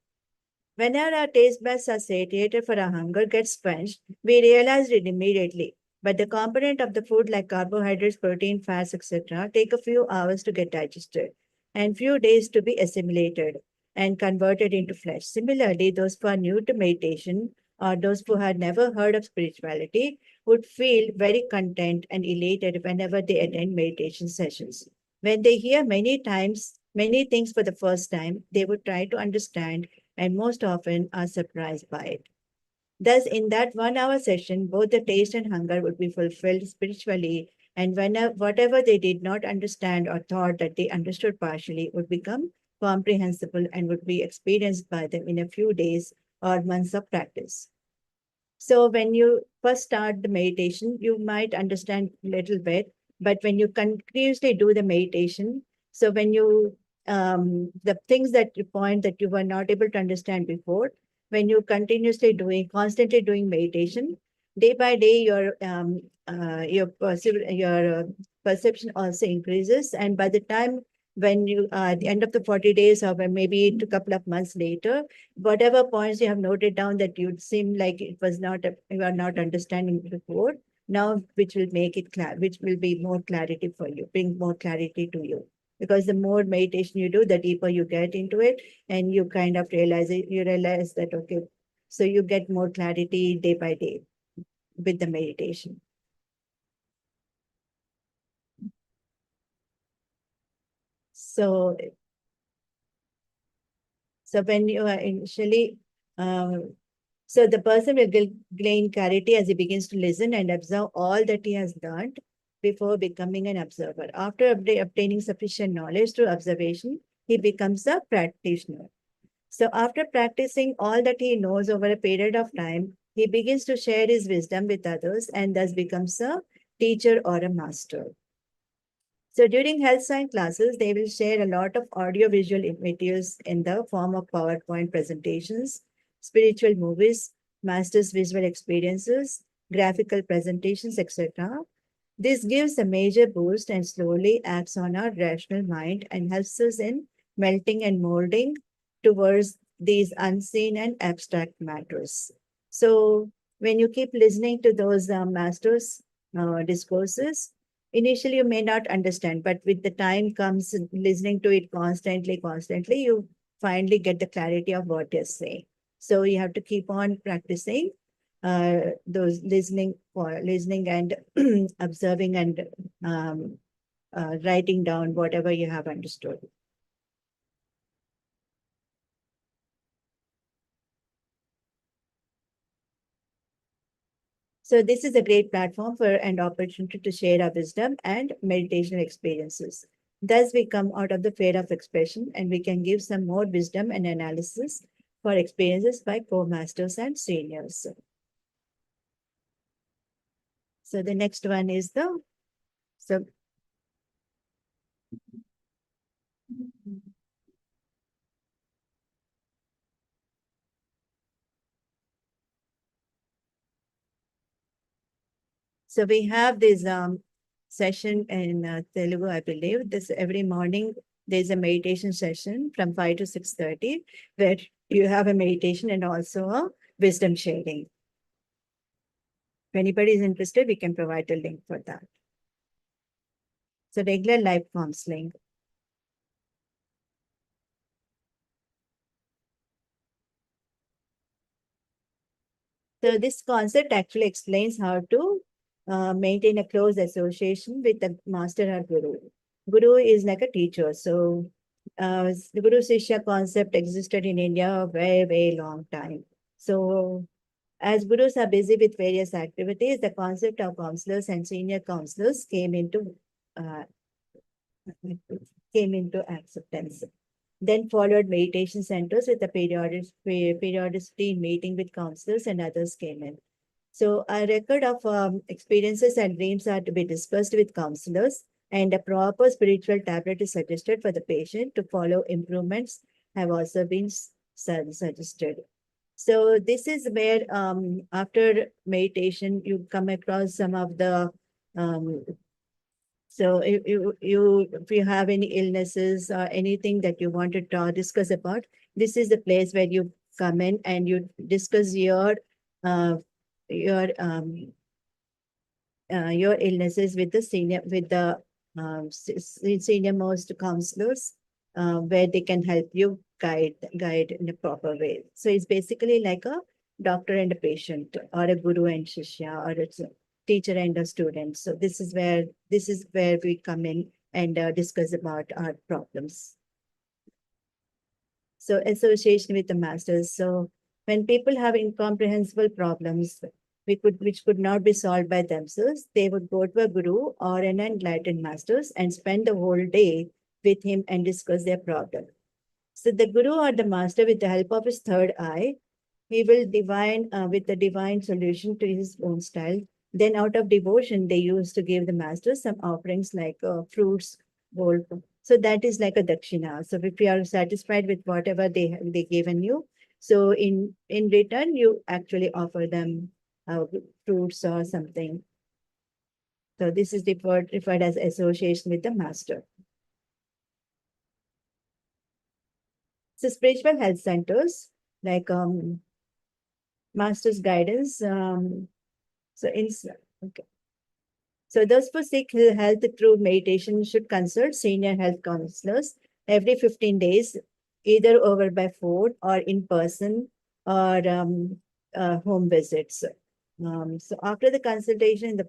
Whenever our taste buds are satiated for our hunger gets quenched, we realize it immediately. But the component of the food like carbohydrates, protein, fats, etc., take a few hours to get digested. and few days to be assimilated and converted into flesh. Similarly, those who are new to meditation or those who had never heard of spirituality would feel very content and elated whenever they attend meditation sessions. When they hear many times, many things for the first time, they would try to understand and most often are surprised by it. Thus, in that 1 hour session, both the taste and hunger would be fulfilled spiritually, and whatever they did not understand or thought that they understood partially would become comprehensible and would be experienced by them in a few days or months of practice. So when you first start the meditation, you might understand a little bit, but when you continuously do the meditation, so when you the things that you point that you were not able to understand before, when you continuously doing, constantly doing meditation, day by day, your perception also increases, and by the time when you at the end of the 40 days or maybe a couple of months later, whatever points you have noted down that you seem like it was not you are not understanding before, now which will make it clear, which will be more clarity for you, bring more clarity to you. Because the more meditation you do, the deeper you get into it, and you kind of realize it, you realize that okay, so you get more clarity day by day with the meditation. So so when you are initially um, so the person will gain clarity as he begins to listen and observe all that he has learned before becoming an observer. After obtaining sufficient knowledge through observation, he becomes a practitioner. So after practicing all that he knows over a period of time, he begins to share his wisdom with others and thus becomes a teacher or a master. So during health science classes, they will share a lot of audio-visual materials in the form of PowerPoint presentations, spiritual movies, master's visual experiences, graphical presentations, etc. This gives a major boost and slowly acts on our rational mind and helps us in melting and molding towards these unseen and abstract matters. So when you keep listening to those masters' discourses, initially you may not understand, but with the time comes listening to it constantly, you finally get the clarity of what you're saying. So you have to keep on practicing those listening and observing and writing down whatever you have understood. So this is a great platform for an opportunity to share our wisdom and meditation experiences. Thus, we come out of the fear of expression and we can give some more wisdom and analysis for experiences by co-masters and seniors. So the next one is the so so we have this session in Telugu, I believe. This every morning there's a meditation session from 5 to 6:30 where you have a meditation and also a wisdom sharing. If anybody is interested, we can provide a link for that. So regular life counseling. So this concept actually explains how to maintain a close association with the master or guru. Guru is like a teacher. So the Guru Sishya concept existed in India a very, very long time. So as gurus are busy with various activities, the concept of counselors and senior counselors uh, came into acceptance. Then followed meditation centers with a periodicity in meeting with counselors and others came in. So a record of experiences and dreams are to be discussed with counselors, and a proper spiritual tablet is suggested for the patient to follow. Improvements have also been suggested. So this is where after meditation, you come across some of the um, so if you have any illnesses or anything that you want to discuss about, this is the place where you come in and you discuss uh, your um, your illnesses with the senior most counselors. where they can help you guide in a proper way. So it's basically like a doctor and a patient, or a guru and shishya, or it's a teacher and a student. So this is where we come in and discuss about our problems. So association with the masters. So when people have incomprehensible problems, which could not be solved by themselves, they would go to a guru or an enlightened masters and spend the whole day with him and discuss their problem. So the guru or the master, with the help of his third eye, he will divine with the divine solution to his own style. Then, out of devotion, they used to give the master some offerings like fruits, gold. So that is like a dakshina. So if you are satisfied with whatever they given you, so in return you actually offer them fruits or something. So this is referred as association with the master. So spiritual health centers like master's guidance. So in okay. So those who seek health through meditation should consult senior health counselors every 15 days, either over by phone or in person, or home visits. So after the consultation,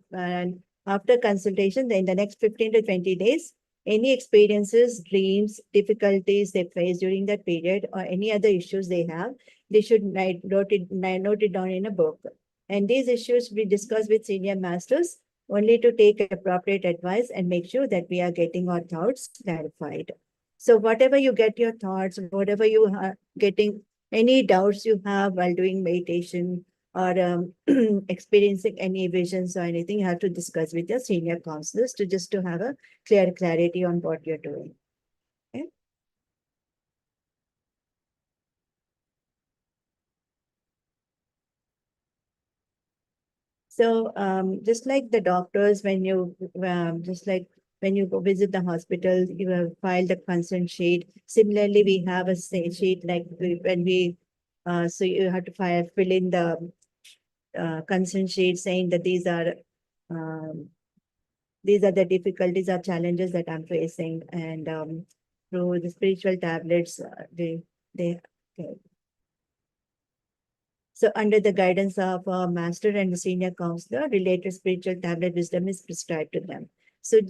after consultation, then the next 15 to 20 days, any experiences, dreams, difficulties they face during that period, or any other issues they have, they should note it down in a book. And these issues we discuss with senior masters only to take appropriate advice and make sure that we are getting our thoughts clarified. So whatever you get your thoughts, whatever you are getting, any doubts you have while doing meditation or experiencing any visions or anything, you have to discuss with your senior counselors to just to have a clarity on what you're doing. Okay? So just like the doctors, when you just like when you go visit the hospital, you have filed a consent sheet. Similarly, we have a sheet like when we so you have to fill in the consent sheet saying that um, these are the difficulties or challenges that I'm facing, and through the spiritual tablets, they okay. So, under the guidance of a master and a senior counselor, related spiritual tablet wisdom is prescribed to them. So,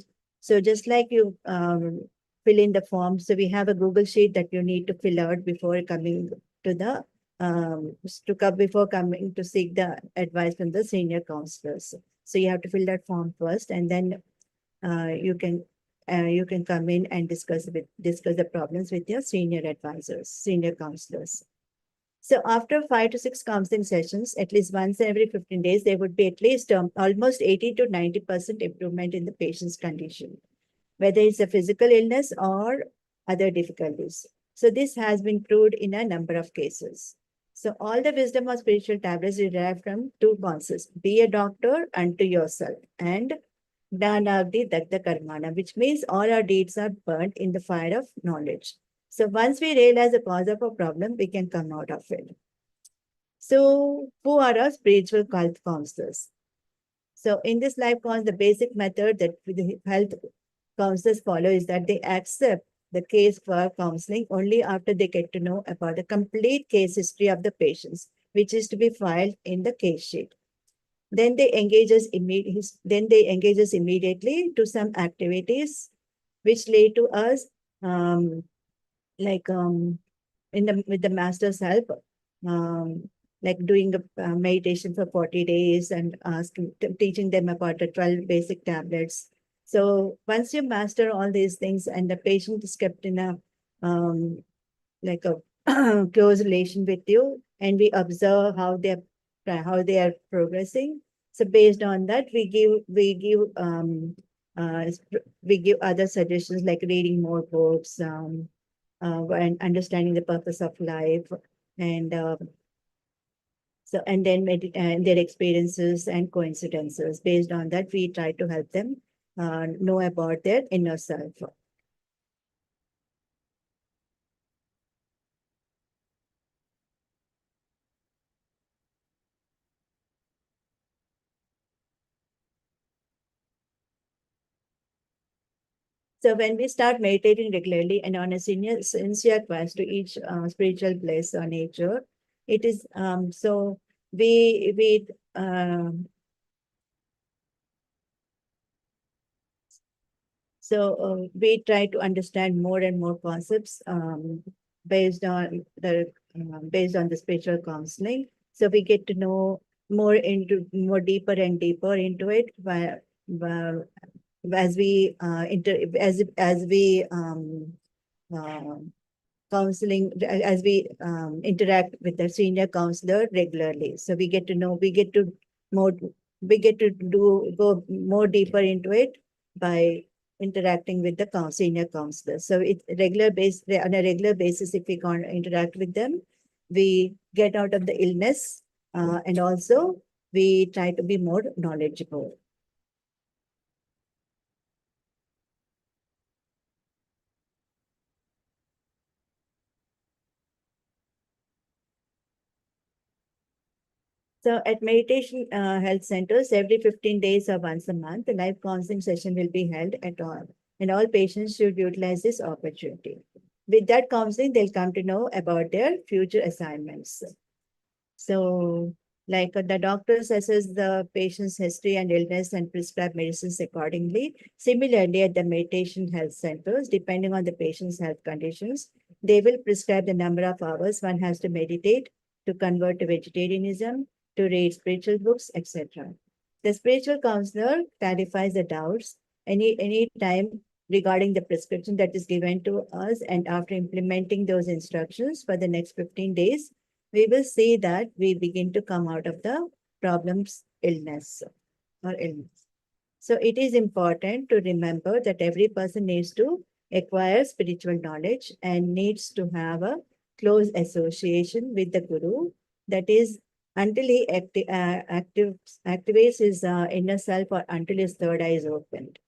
so just like you fill in the form, so we have a Google sheet that you need to fill out before coming to the to come before coming to seek the advice from the senior counselors. So you have to fill that form first, and then you can come in and discuss the problems with your senior advisors, senior counselors. So after 5 to 6 counseling sessions, at least once every 15 days, there would be at least almost 80 to 90% improvement in the patient's condition, whether it's a physical illness or other difficulties. So this has been proved in a number of cases. So all the wisdom of spiritual tablets is derived from two concepts: be a doctor unto yourself, and Dhanavdi Dagda Karmana, which means all our deeds are burnt in the fire of knowledge. So once we realize the cause of a problem, we can come out of it. So who are our spiritual health counselors? So in this life counts, the basic method that the health counselors follow is that they accept the case for counseling only after they get to know about the complete case history of the patients, which is to be filed in the case sheet. Then they engage us immediately to some activities which lead to us um, like in the with the master's help, um, like doing a meditation for 40 days and teaching them about the 12 basic tablets. So once you master all these things and the patient is kept in a um, like a close relation with you, and we observe how they are progressing. So based on that, uh, we give other suggestions like reading more books, and understanding the purpose of life, and and then and their experiences and coincidences. Based on that, we try to help them know about their inner self. So when we start meditating regularly and on a sincere quest to each spiritual place or nature, it is so we we try to understand more and more concepts based on the spiritual counseling. So we get to know more deeper and deeper into it by as we as we uh, counseling as we interact with the senior counselor regularly. So we get to more we get to go more deeper into it by interacting with the senior counselor. So it's regular base on a regular basis. If we can't interact with them, we get out of the illness, and also we try to be more knowledgeable. So at meditation health centers, every 15 days or once a month, a live counseling session will be held at all. And all patients should utilize this opportunity. With that counseling, they'll come to know about their future assignments. So, like the doctors assess the patient's history and illness and prescribe medicines accordingly. Similarly, at the meditation health centers, depending on the patient's health conditions, they will prescribe the number of hours one has to meditate, to convert to vegetarianism, to read spiritual books, etc. The spiritual counselor clarifies the doubts any time regarding the prescription that is given to us, and after implementing those instructions for the next 15 days, we will see that we begin to come out of the problems illness or illness. So it is important to remember that every person needs to acquire spiritual knowledge and needs to have a close association with the guru. That is, until he activates his inner self, or until his third eye is opened.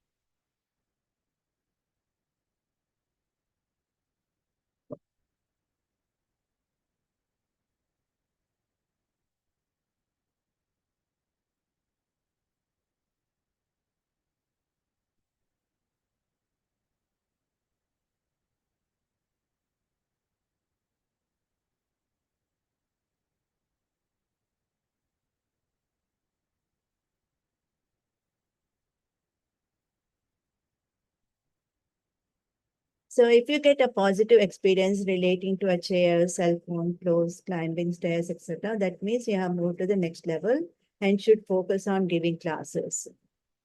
So if you get a positive experience relating to a chair, cell phone, clothes, climbing stairs, etc., that means you have moved to the next level and should focus on giving classes.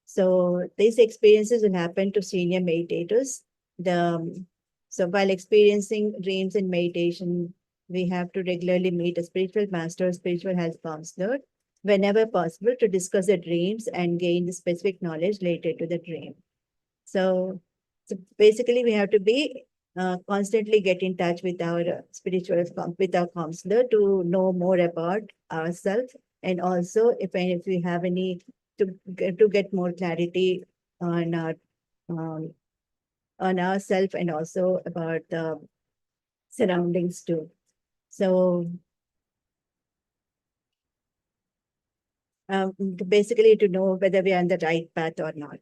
So these experiences will happen to senior meditators. So while experiencing dreams in meditation, we have to regularly meet a spiritual master, spiritual health counselor, whenever possible, to discuss the dreams and gain the specific knowledge related to the dream. So basically, we have to be constantly get in touch with our with our counselor to know more about ourselves, and also if we have any to get more clarity on our um, on ourselves and also about the surroundings too. So basically, to know whether we are on the right path or not.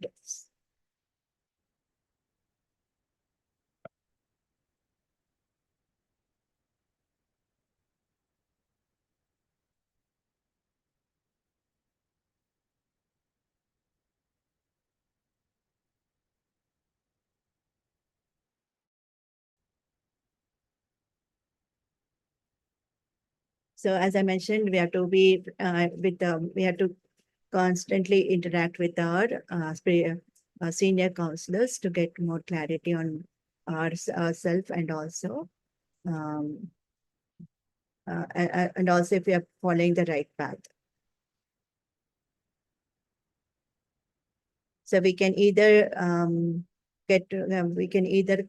So as I mentioned, we have to be we have to constantly interact with our senior counselors to get more clarity on ourself, and also um, and also if we are following the right path. So we can either we can either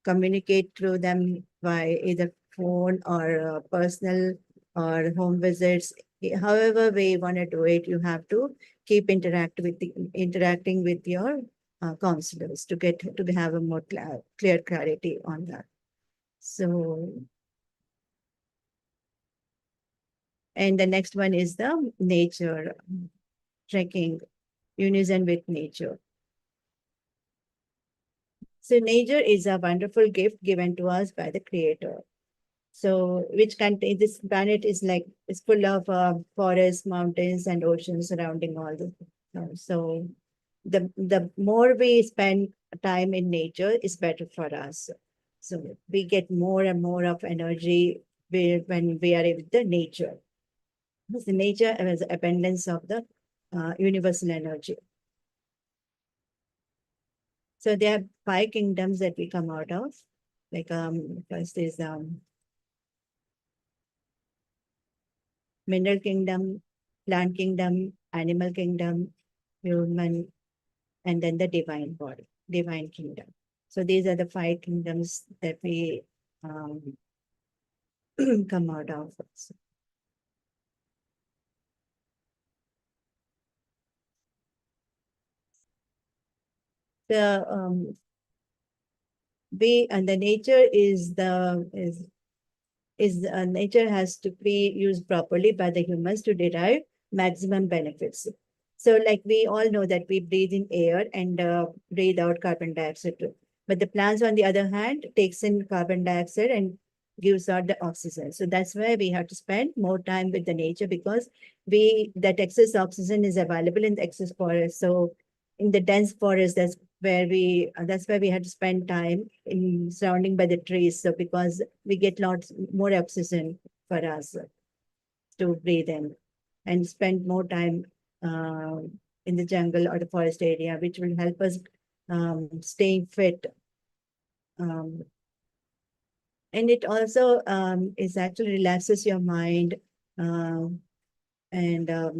communicate through them by either phone or personal or home visits. However we want to do it, you have to keep interacting with your counselors to have a more clear clarity on that. So, and the next one is the nature trekking, unison with nature. So nature is a wonderful gift given to us by the Creator. So which contain this planet is full of forests, mountains, and oceans surrounding all the. So the more we spend time in nature is better for us. So we get more and more of energy when we are with the nature. Because the nature has abundance of the universal energy. So there are five kingdoms that we come out of. Like first is mineral kingdom, plant kingdom, animal kingdom, human, and then the divine body, divine kingdom. So these are the five kingdoms that we um, come out of. The we and the nature is nature has to be used properly by the humans to derive maximum benefits. So, like we all know that we breathe in air and breathe out carbon dioxide too. But the plants, on the other hand, takes in carbon dioxide and gives out the oxygen. So that's why we have to spend more time with the nature because we that excess oxygen is available in the excess forest. So in the dense forest, that's why we had to spend time in surrounding by the trees. So because we get lots more oxygen for us to breathe in and spend more time uh, in the jungle or the forest area, which will help us stay fit. Um, and it also is actually relaxes your mind um, and uh,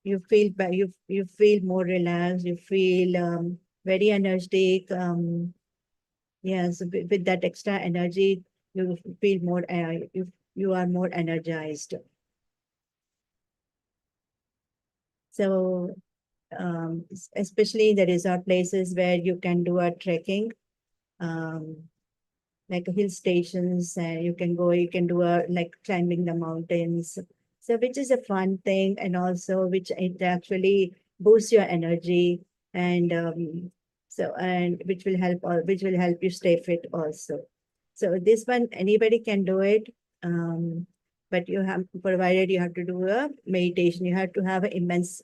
you feel more relaxed, you feel very energetic. Yes, with that extra energy, you feel more, you are more energized. So, especially there is resort places where you can do a trekking, um, like hill stations, and you can do a like climbing the mountains. So, which is a fun thing, and also which it actually boosts your energy, and and which will help you stay fit also. So this one anybody can do it, but you have provided you have to do a meditation. You have to have an immense,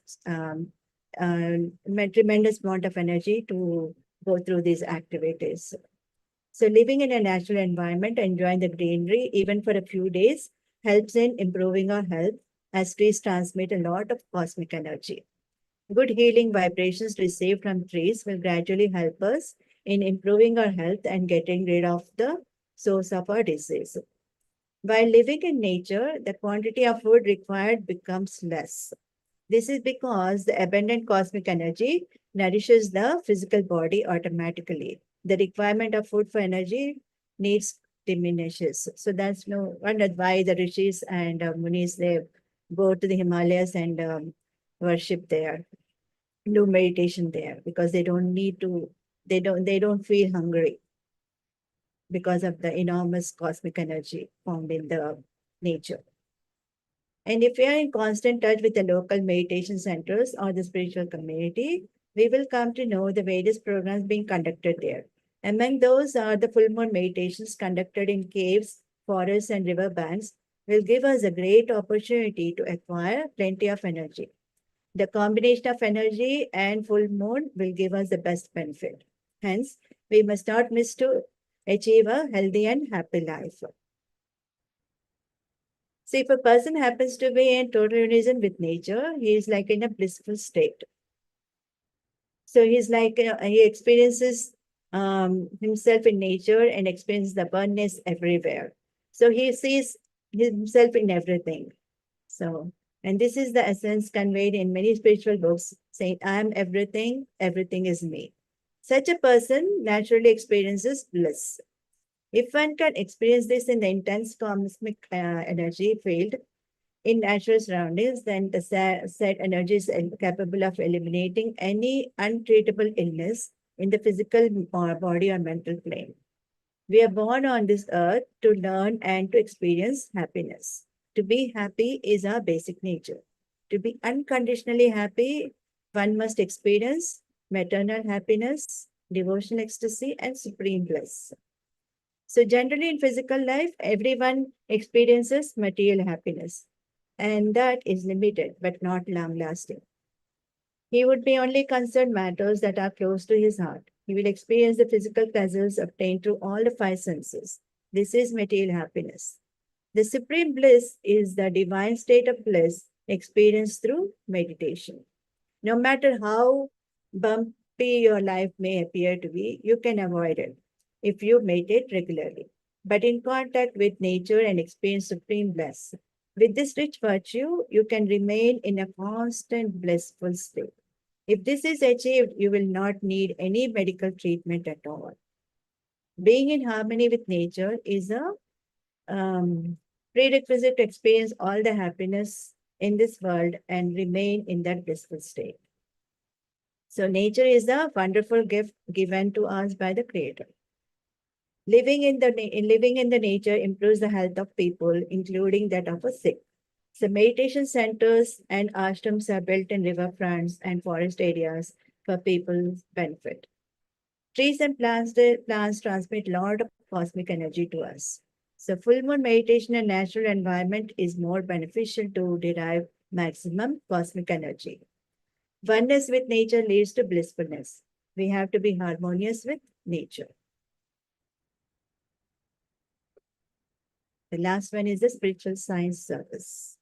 tremendous amount of energy to go through these activities. So living in a natural environment, enjoying the greenery, even for a few days, helps in improving our health as trees transmit a lot of cosmic energy. Good healing vibrations received from trees will gradually help us in improving our health and getting rid of the source of our disease. While living in nature, the quantity of food required becomes less. This is because the abundant cosmic energy nourishes the physical body automatically. The requirement of food for energy needs diminishes. So that's no wonder why the rishis and munis they go to the Himalayas and worship there, do meditation there because they don't need to. They don't feel hungry because of the enormous cosmic energy found in the nature. And if we are in constant touch with the local meditation centers or the spiritual community, we will come to know the various programs being conducted there. Among those are the full moon meditations conducted in caves, forests, and river banks will give us a great opportunity to acquire plenty of energy. The combination of energy and full moon will give us the best benefit. Hence, we must not miss to achieve a healthy and happy life. So if a person happens to be in total unison with nature, he is like in a blissful state. So he's like he experiences himself in nature and experiences the abundance everywhere. So he sees himself in everything. So, and this is the essence conveyed in many spiritual books, saying, "I am everything, everything is me." Such a person naturally experiences bliss. If one can experience this in the intense cosmic energy field in natural surroundings, then the said energy is capable of eliminating any untreatable illness in the physical body or mental plane. We are born on this earth to learn and to experience happiness. To be happy is our basic nature. To be unconditionally happy, one must experience maternal happiness, devotional ecstasy, and supreme bliss. So, generally in physical life, everyone experiences material happiness, and that is limited but not long lasting. He would be only concerned matters that are close to his heart. He will experience the physical pleasures obtained through all the five senses. This is material happiness. The supreme bliss is the divine state of bliss experienced through meditation. No matter how bumpy your life may appear to be, you can avoid it if you meditate regularly. But in contact with nature and experience supreme bliss. With this rich virtue, you can remain in a constant blissful state. If this is achieved, you will not need any medical treatment at all. Being in harmony with nature is a um, prerequisite to experience all the happiness in this world and remain in that blissful state. So, nature is a wonderful gift given to us by the Creator. Living in the nature improves the health of people, including that of a sick. So, meditation centers and ashrams are built in riverfronts and forest areas for people's benefit. Trees and plants transmit a lot of cosmic energy to us. So, full moon meditation and natural environment is more beneficial to derive maximum cosmic energy. Oneness with nature leads to blissfulness. We have to be harmonious with nature. The last one is the spiritual science service.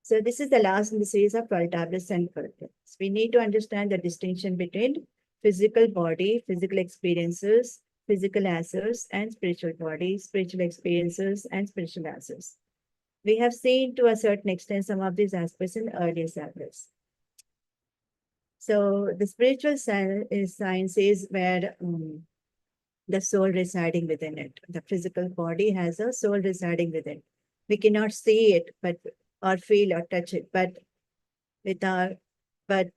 So this is the last in the series of 12 tablets and curriculums. We need to understand the distinction between physical body, physical experiences, physical assets, and spiritual body, spiritual experiences, and spiritual assets. We have seen to a certain extent some of these aspects in earlier tablets. So the spiritual science is where the soul residing within it. The physical body has a soul residing within. We cannot see it, but or feel or touch it, but with our but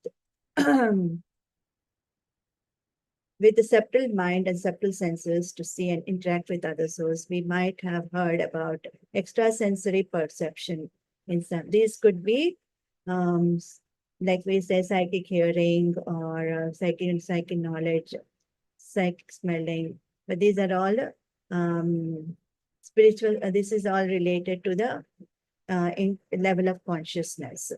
with the subtle mind and subtle senses to see and interact with other souls, we might have heard about extrasensory perception. In some, these could be, um, like we say, psychic hearing or psychic knowledge, psychic smelling. But these are all spiritual. This is all related to the level of consciousness.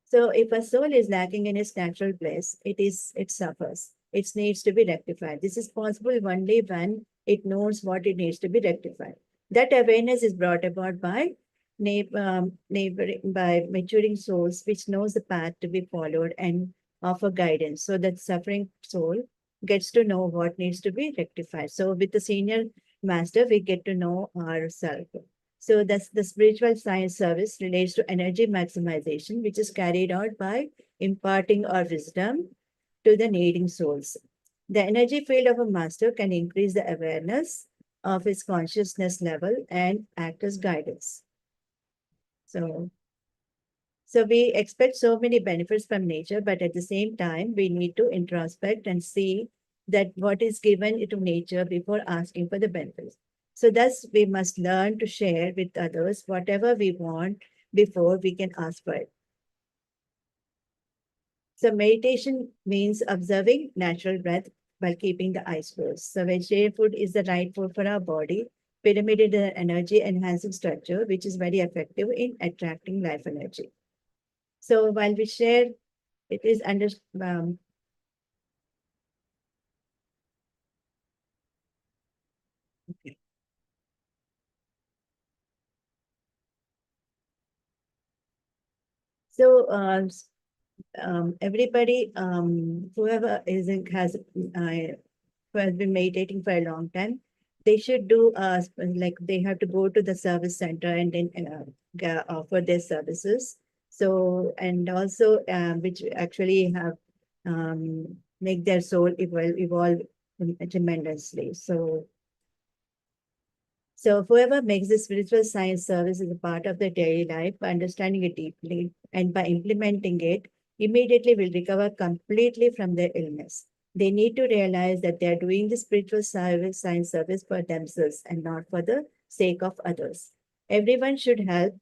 So if a soul is lacking in its natural bliss, it suffers. It needs to be rectified. This is possible only when it knows what it needs to be rectified. That awareness is brought about by by maturing souls, which knows the path to be followed and offer guidance. So that suffering soul gets to know what needs to be rectified. So with the senior master, we get to know ourselves. So that's the spiritual science service relates to energy maximization, which is carried out by imparting our wisdom to the needing souls. The energy field of a master can increase the awareness of his consciousness level and act as guidance. So, so we expect so many benefits from nature, but at the same time, we need to introspect and see that what is given to nature before asking for the benefits. So thus we must learn to share with others whatever we want before we can ask for it. So meditation means observing natural breath while keeping the eyes closed. So vegetarian food is the right food for our body. Pyramid is the energy enhancing structure, which is very effective in attracting life energy. So while we share, it is under okay. So everybody whoever is in, has who has been meditating for a long time, they should do like they have to go to the service center and then offer their services. So and also which actually have make their soul evolve tremendously. So whoever makes the spiritual science service as a part of their daily life, by understanding it deeply and by implementing it, immediately will recover completely from their illness. They need to realize that they are doing the spiritual service, science service for themselves and not for the sake of others. Everyone should help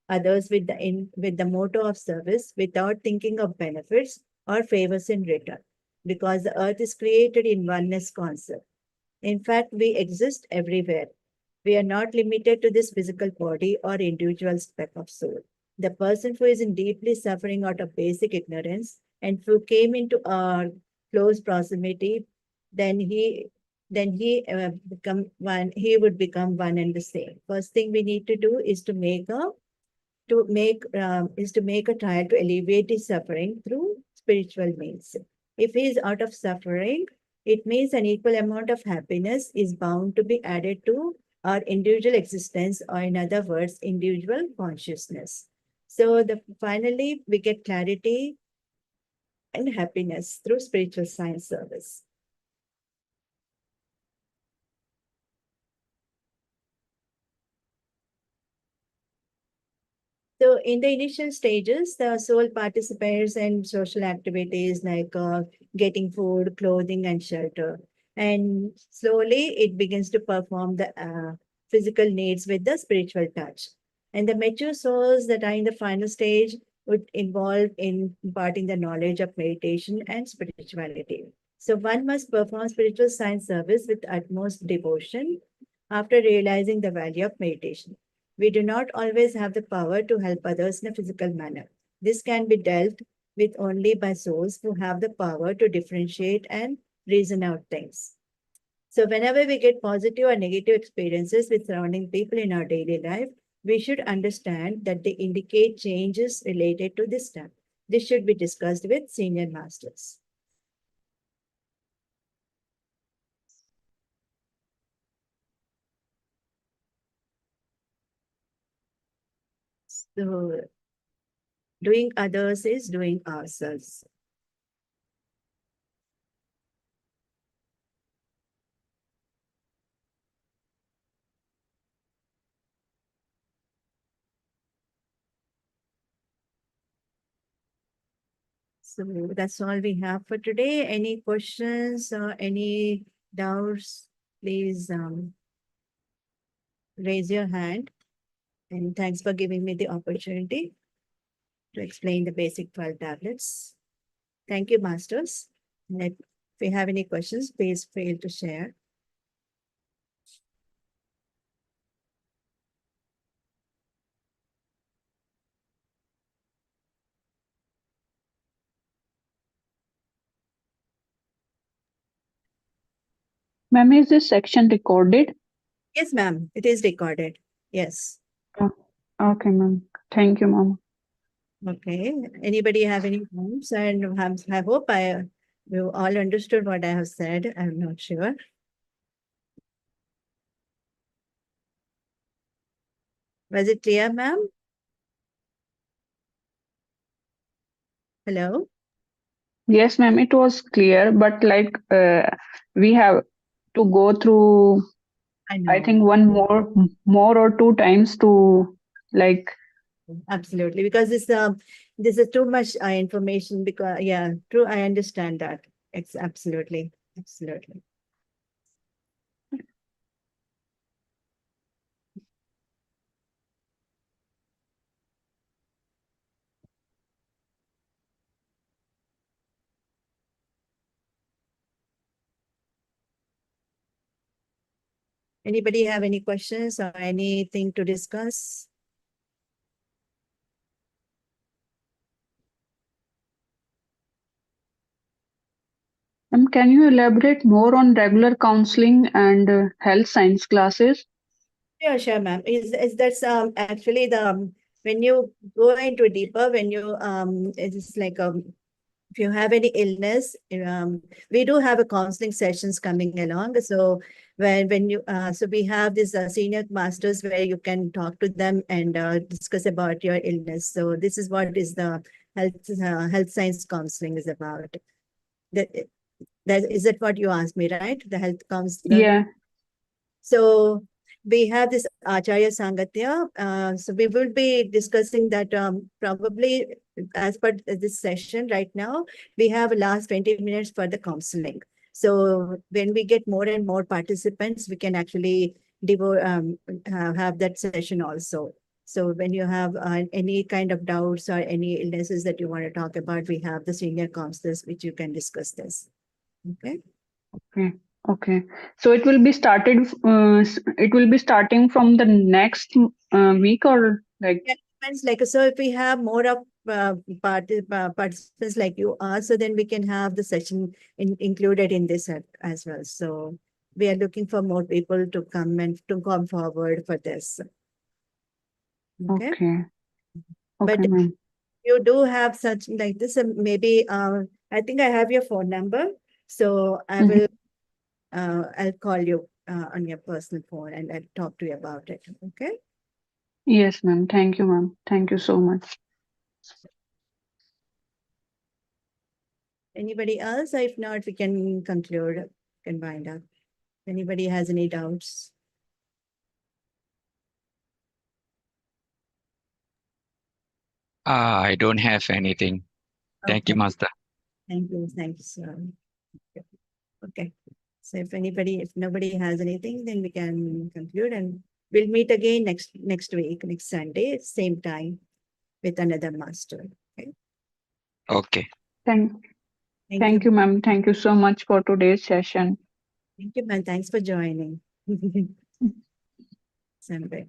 others with the motto of service without thinking of benefits or favors in return, because the earth is created in oneness concept. In fact, we exist everywhere. We are not limited to this physical body or individual speck of soul. The person who is in deeply suffering out of basic ignorance and who came into our close proximity, then he become one. He would become one and the same. First thing we need to do is to make a trial to alleviate his suffering through spiritual means. If he is out of suffering, it means an equal amount of happiness is bound to be added to our individual existence, or in other words, individual consciousness. So finally we get clarity and happiness through spiritual science service. So in the initial stages, the soul participates in social activities like getting food, clothing, and shelter. And slowly it begins to perform the physical needs with the spiritual touch. And the mature souls that are in the final stage would involve in imparting the knowledge of meditation and spirituality. So one must perform spiritual science service with utmost devotion after realizing the value of meditation. We do not always have the power to help others in a physical manner. This can be dealt with only by souls who have the power to differentiate and reason out things. So, whenever we get positive or negative experiences with surrounding people in our daily life, we should understand that they indicate changes related to this step. This should be discussed with senior masters. So, doing others is doing ourselves. So that's all we have for today. Any questions or any doubts, please raise your hand. And thanks for giving me the opportunity to explain the basic 12 tablets. Thank you, masters. And if you have any questions, please feel to share. Ma'am, is this section recorded? Yes, ma'am. It is recorded. Yes. Oh, okay, ma'am. Thank you, ma'am. Okay. Anybody have any points? And I hope you all understood what I have said. I'm not sure. Was it clear, ma'am? Hello? Yes, ma'am, it was clear, but like we have to go through, I know. I think one more or two times to like. Absolutely, because this is too much information. Because yeah, true, I understand that. It's absolutely. Anybody have any questions or anything to discuss? Can you elaborate more on regular counseling and health science classes? Yeah, sure, ma'am. Is that's actually when you go into deeper, when you it's like if you have any illness, we do have a counseling sessions coming along. So when you so we have these senior masters where you can talk to them and discuss about your illness. So this is what is the health science counseling is about. That, is that what you asked me, right? The health counselor. Yeah. So we have this Acharya Sangatya. So we will be discussing that probably as per this session right now, we have last 20 minutes for the counseling. So when we get more and more participants, we can actually have that session also. So when you have any kind of doubts or any illnesses that you want to talk about, we have the senior counselors which you can discuss this. Okay. Okay. So it will be it will be starting from the next week, or like? Yeah, depends. Like, so if we have more of participants like you are, so then we can have the session included in this as well. So we are looking for more people to come and to come forward for this. Okay. Okay. But Okay, ma'am. you do have such like this, maybe I think I have your phone number, so I Mhm. will I'll call you on your personal phone and I'll talk to you about it. Okay. Yes, ma'am. Thank you, ma'am. Thank you so much. Anybody else? If not, we can conclude, can wind up. Anybody has any doubts? I don't have anything. Thank you, Okay. Master. Thank you. Thanks. Okay. So if nobody has anything, then we can conclude and we'll meet again next week, next Sunday, same time with another master. Okay. Okay. Thank Thank you. you, ma'am. Thank you so much for today's session. Thank you, man. Thanks for joining. Sunday.